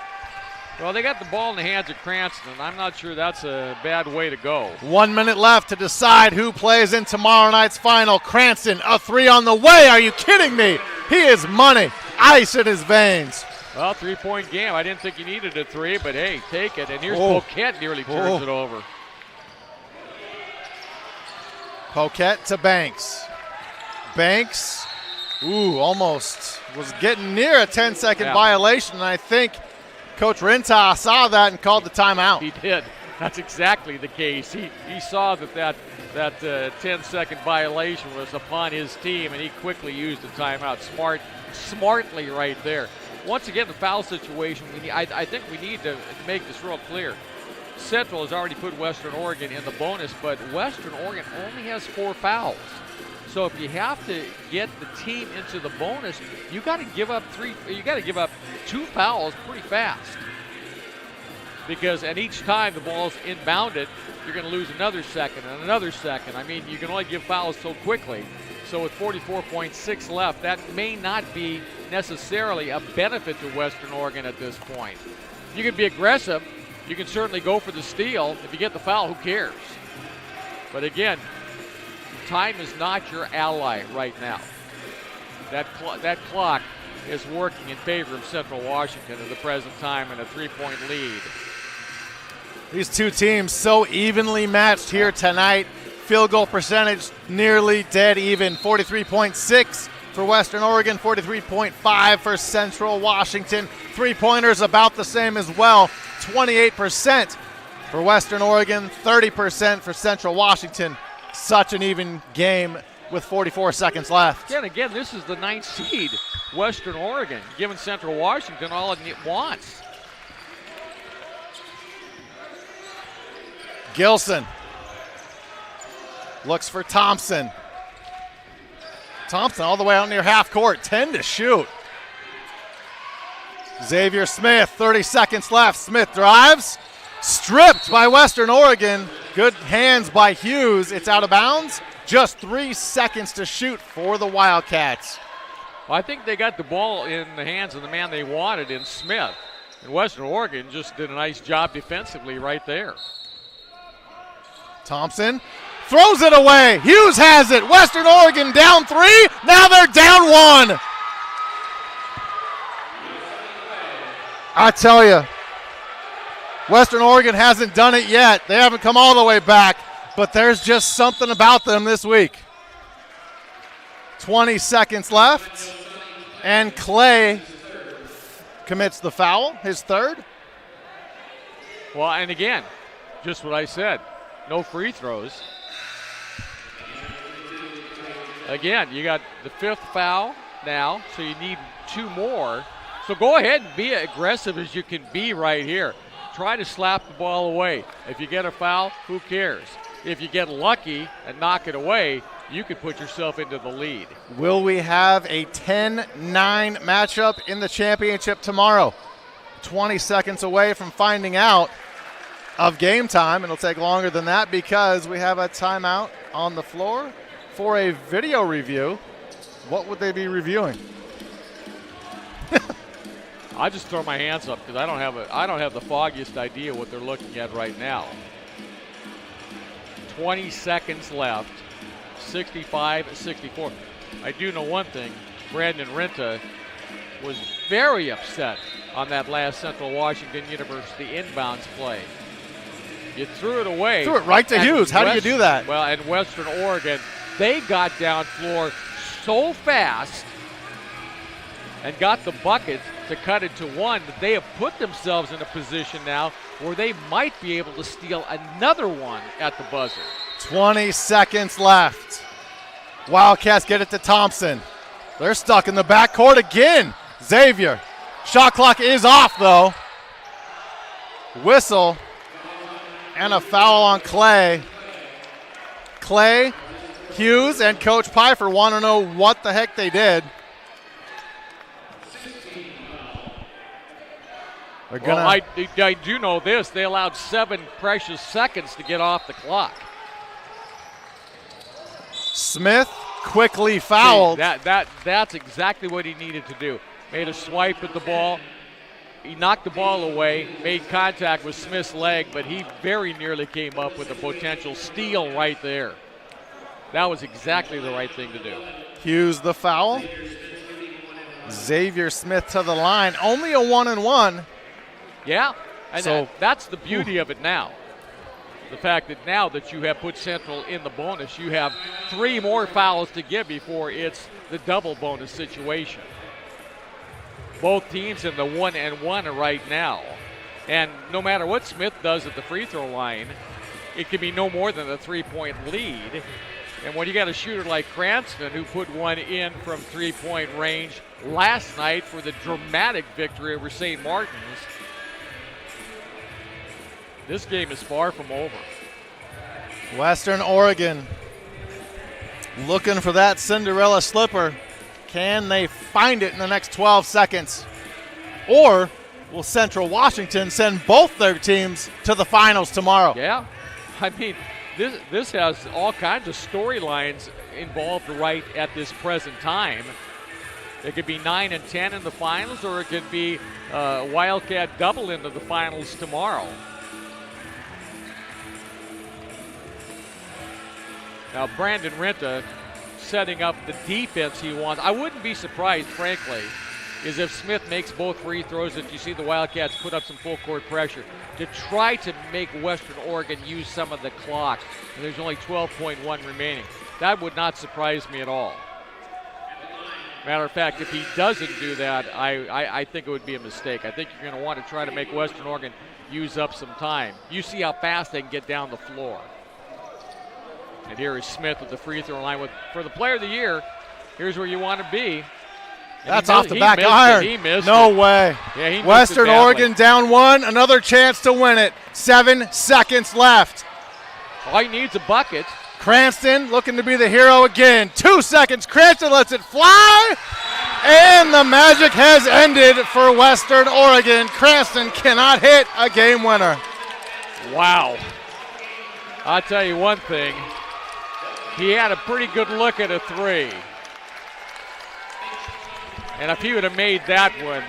Well, they got the ball in the hands of Cranston. I'm not sure that's a bad way to go. 1 minute left to decide who plays in tomorrow night's final. Cranston, a 3 on the way. Are you kidding me? He is money. Ice in his veins. Well, 3-point game. I didn't think you needed a 3, but hey, take it. And here's Poquette nearly turns it over. Poquette to Banks. Banks Ooh, almost was getting near a 10-second violation, and I think Coach Rinta saw that and called the timeout. He did. That's exactly the case. He saw that 10-second violation was upon his team, and he quickly used the timeout. Smartly right there. Once again, the foul situation, I think we need to make this real clear. Central has already put Western Oregon in the bonus, but Western Oregon only has 4 fouls. So if you have to get the team into the bonus, you got to give up 2 fouls pretty fast. Because at each time the ball's inbounded, you're going to lose another second and another second. I mean, you can only give fouls so quickly. So with 44.6 left, that may not be necessarily a benefit to Western Oregon at this point. You can be aggressive. You can certainly go for the steal. If you get the foul, who cares? But again, time is not your ally right now. That clock is working in favor of Central Washington at the present time in a 3-point lead. These two teams so evenly matched here tonight. Field goal percentage nearly dead even. 43.6 for Western Oregon, 43.5 for Central Washington. Three-pointers about the same as well. 28% for Western Oregon, 30% for Central Washington. Such an even game with 44 seconds left. And again, this is the 9th seed, Western Oregon, giving Central Washington all it wants. Gilson looks for Thompson. Thompson all the way out near half court, 10 to shoot. Xavier Smith, 30 seconds left. Smith drives, stripped by Western Oregon. Good hands by Hughes. It's out of bounds. Just 3 seconds to shoot for the Wildcats. Well, I think they got the ball in the hands of the man they wanted in Smith. And Western Oregon just did a nice job defensively right there. Thompson throws it away. Hughes has it. Western Oregon down 3. Now they're down 1. I tell you, Western Oregon hasn't done it yet. They haven't come all the way back, but there's just something about them this week. 20 seconds left, and Clay commits the foul, his third. Well, and again, just what I said, no free throws. Again, you got the 5th foul now, so you need 2 more. So go ahead and be aggressive as you can be right here. Try to slap the ball away. If you get a foul, who cares? If you get lucky and knock it away, you could put yourself into the lead. Will we have a 10-9 matchup in the championship tomorrow? 20 seconds away from finding out of game time. It'll take longer than that because we have a timeout on the floor for a video review. What would they be reviewing? I just throw my hands up because I don't have the foggiest idea what they're looking at right now. 20 seconds left, 65-64. I do know one thing, Brandon Renta was very upset on that last Central Washington University inbounds play. You threw it away. Threw it right to Hughes. How do you do that? Well, and Western Oregon, they got down floor so fast and got the bucket to cut it to 1 that they have put themselves in a position now where they might be able to steal another one at the buzzer. 20 seconds left. Wildcats get it to Thompson. They're stuck in the backcourt again. Xavier. Shot clock is off, though. Whistle and a foul on Clay. Clay, Hughes, and Coach Pfeiffer want to know what the heck they did. Well, I do know this. They allowed 7 precious seconds to get off the clock. Smith quickly fouled. That's exactly what he needed to do. Made a swipe at the ball. He knocked the ball away, made contact with Smith's leg, but he very nearly came up with a potential steal right there. That was exactly the right thing to do. Hughes the foul. Xavier Smith to the line. Only a 1-and-1. Yeah, and that's the beauty of it now. The fact that now that you have put Central in the bonus, you have 3 more fouls to give before it's the double bonus situation. Both teams in the 1-1 right now. And no matter what Smith does at the free throw line, it can be no more than a 3-point lead. And when you got a shooter like Cranston, who put one in from 3-point range last night for the dramatic victory over St. Martin's, this game is far from over. Western Oregon looking for that Cinderella slipper. Can they find it in the next 12 seconds? Or will Central Washington send both their teams to the finals tomorrow? Yeah. I mean, this has all kinds of storylines involved right at this present time. It could be 9 and 10 in the finals, or it could be Wildcat double into the finals tomorrow. Now, Brandon Renta setting up the defense he wants. I wouldn't be surprised, frankly, is if Smith makes both free throws, that you see the Wildcats put up some full court pressure to try to make Western Oregon use some of the clock. And there's only 12.1 remaining. That would not surprise me at all. Matter of fact, if he doesn't do that, I think it would be a mistake. I think you're going to want to try to make Western Oregon use up some time. You see how fast they can get down the floor. And here is Smith with the free throw line. For the player of the year, here's where you want to be. And that's off the back iron. He missed no it. way. Yeah, he Western Oregon down one. Another chance to win it. 7 seconds left. All he needs a bucket. Cranston looking to be the hero again. 2 seconds. Cranston lets it fly. And the magic has ended for Western Oregon. Cranston cannot hit a game winner. Wow. I'll tell you one thing. He had a pretty good look at a three. And if he would have made that one,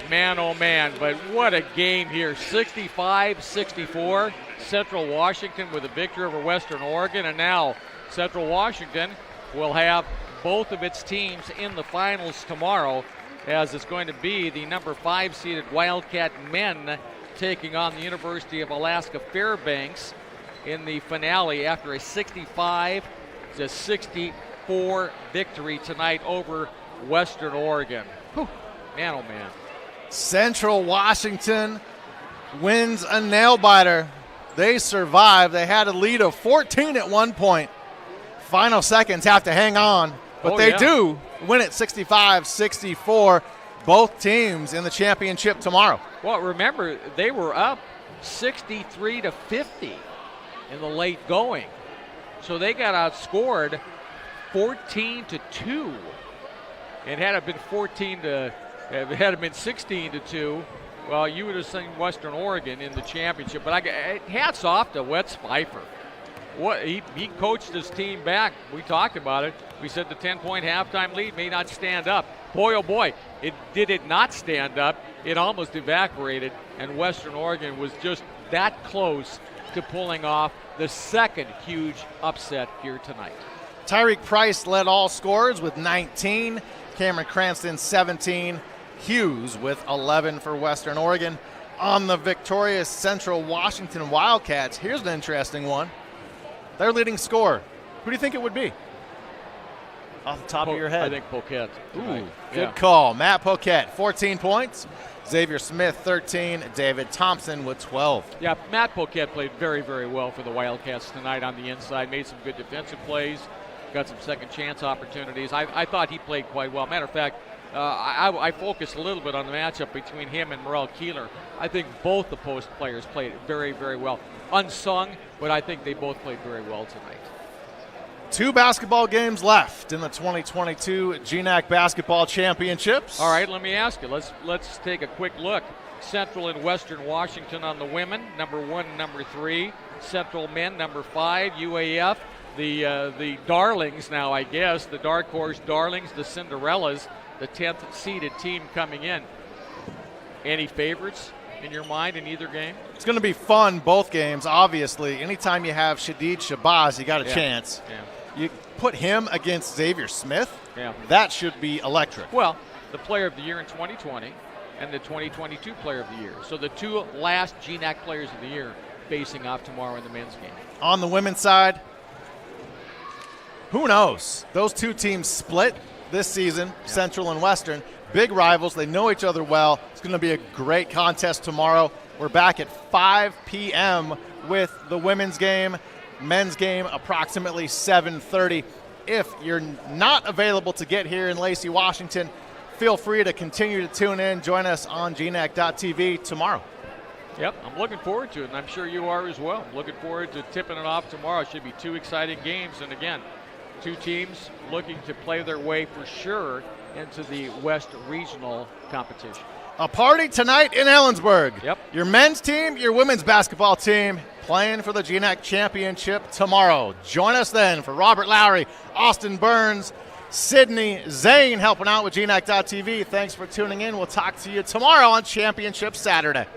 man, oh man, but what a game here. 65-64, Central Washington with a victory over Western Oregon, and now Central Washington will have both of its teams in the finals tomorrow, as it's going to be the number 5 seeded Wildcat men taking on the University of Alaska Fairbanks in the finale after a 65-64 victory tonight over Western Oregon. Whew. Man, oh man. Central Washington wins a nail-biter. They survive. They had a lead of 14 at one point. Final seconds have to hang on, but they do win it 65-64. Both teams in the championship tomorrow. Well, remember, they were up 63-50 in the late going. So they got outscored 14-2. And had it been 16-2, well, you would have seen Western Oregon in the championship. But hats off to Wes Pfeiffer. What he coached his team back. We talked about it. We said the 10-point halftime lead may not stand up. Boy, oh boy, it not stand up. It almost evaporated, and Western Oregon was just that close to pulling off the second huge upset here tonight. Tyreek Price led all scorers with 19. Cameron Cranston 17. Hughes with 11 for Western Oregon. On the victorious Central Washington Wildcats, here's an interesting one. Their leading scorer. Who do you think it would be? Off the top of your head. I think Poquette. Ooh, good call. Matt Poquette, 14 points. Xavier Smith, 13. David Thompson with 12. Yeah, Matt Poquette played very, very well for the Wildcats tonight on the inside. Made some good defensive plays. Got some second chance opportunities. I thought he played quite well. Matter of fact, I focused a little bit on the matchup between him and Morel Keeler. I think both the post players played very, very well. Unsung, but I think they both played very well tonight. 2 basketball games left in the 2022 GNAC Basketball Championships. All right, let me ask you. Let's take a quick look. Central and Western Washington on the women, number 1 and number 3. Central men, number 5. UAF, the darlings now, I guess, the dark horse darlings, the Cinderellas, the 10th seeded team coming in. Any favorites in your mind in either game? It's going to be fun, both games, obviously. Anytime you have Shadid Shabazz, you got a chance. Yeah. You put him against Xavier Smith, yeah, that should be electric. Well, the player of the year in 2020 and the 2022 player of the year. So the 2 last GNAC players of the year facing off tomorrow in the men's game. On the women's side, who knows? Those two teams split this season, Central and Western. Big rivals. They know each other well. It's going to be a great contest tomorrow. We're back at 5 p.m. with the women's game. Men's game approximately 7:30. If you're not available to get here in Lacey, Washington, feel free to continue to tune in. Join us on GNAC.tv tomorrow. Yep, I'm looking forward to it, and I'm sure you are as well. Looking forward to tipping it off tomorrow. It should be two exciting games, and again, two teams looking to play their way for sure into the West Regional competition. A party tonight in Ellensburg. Yep. Your men's team, your women's basketball team playing for the GNAC championship tomorrow. Join us then. For Robert Lowry, Austin Burns, Sydney Zane helping out with GNAC.tv. Thanks for tuning in. We'll talk to you tomorrow on Championship Saturday.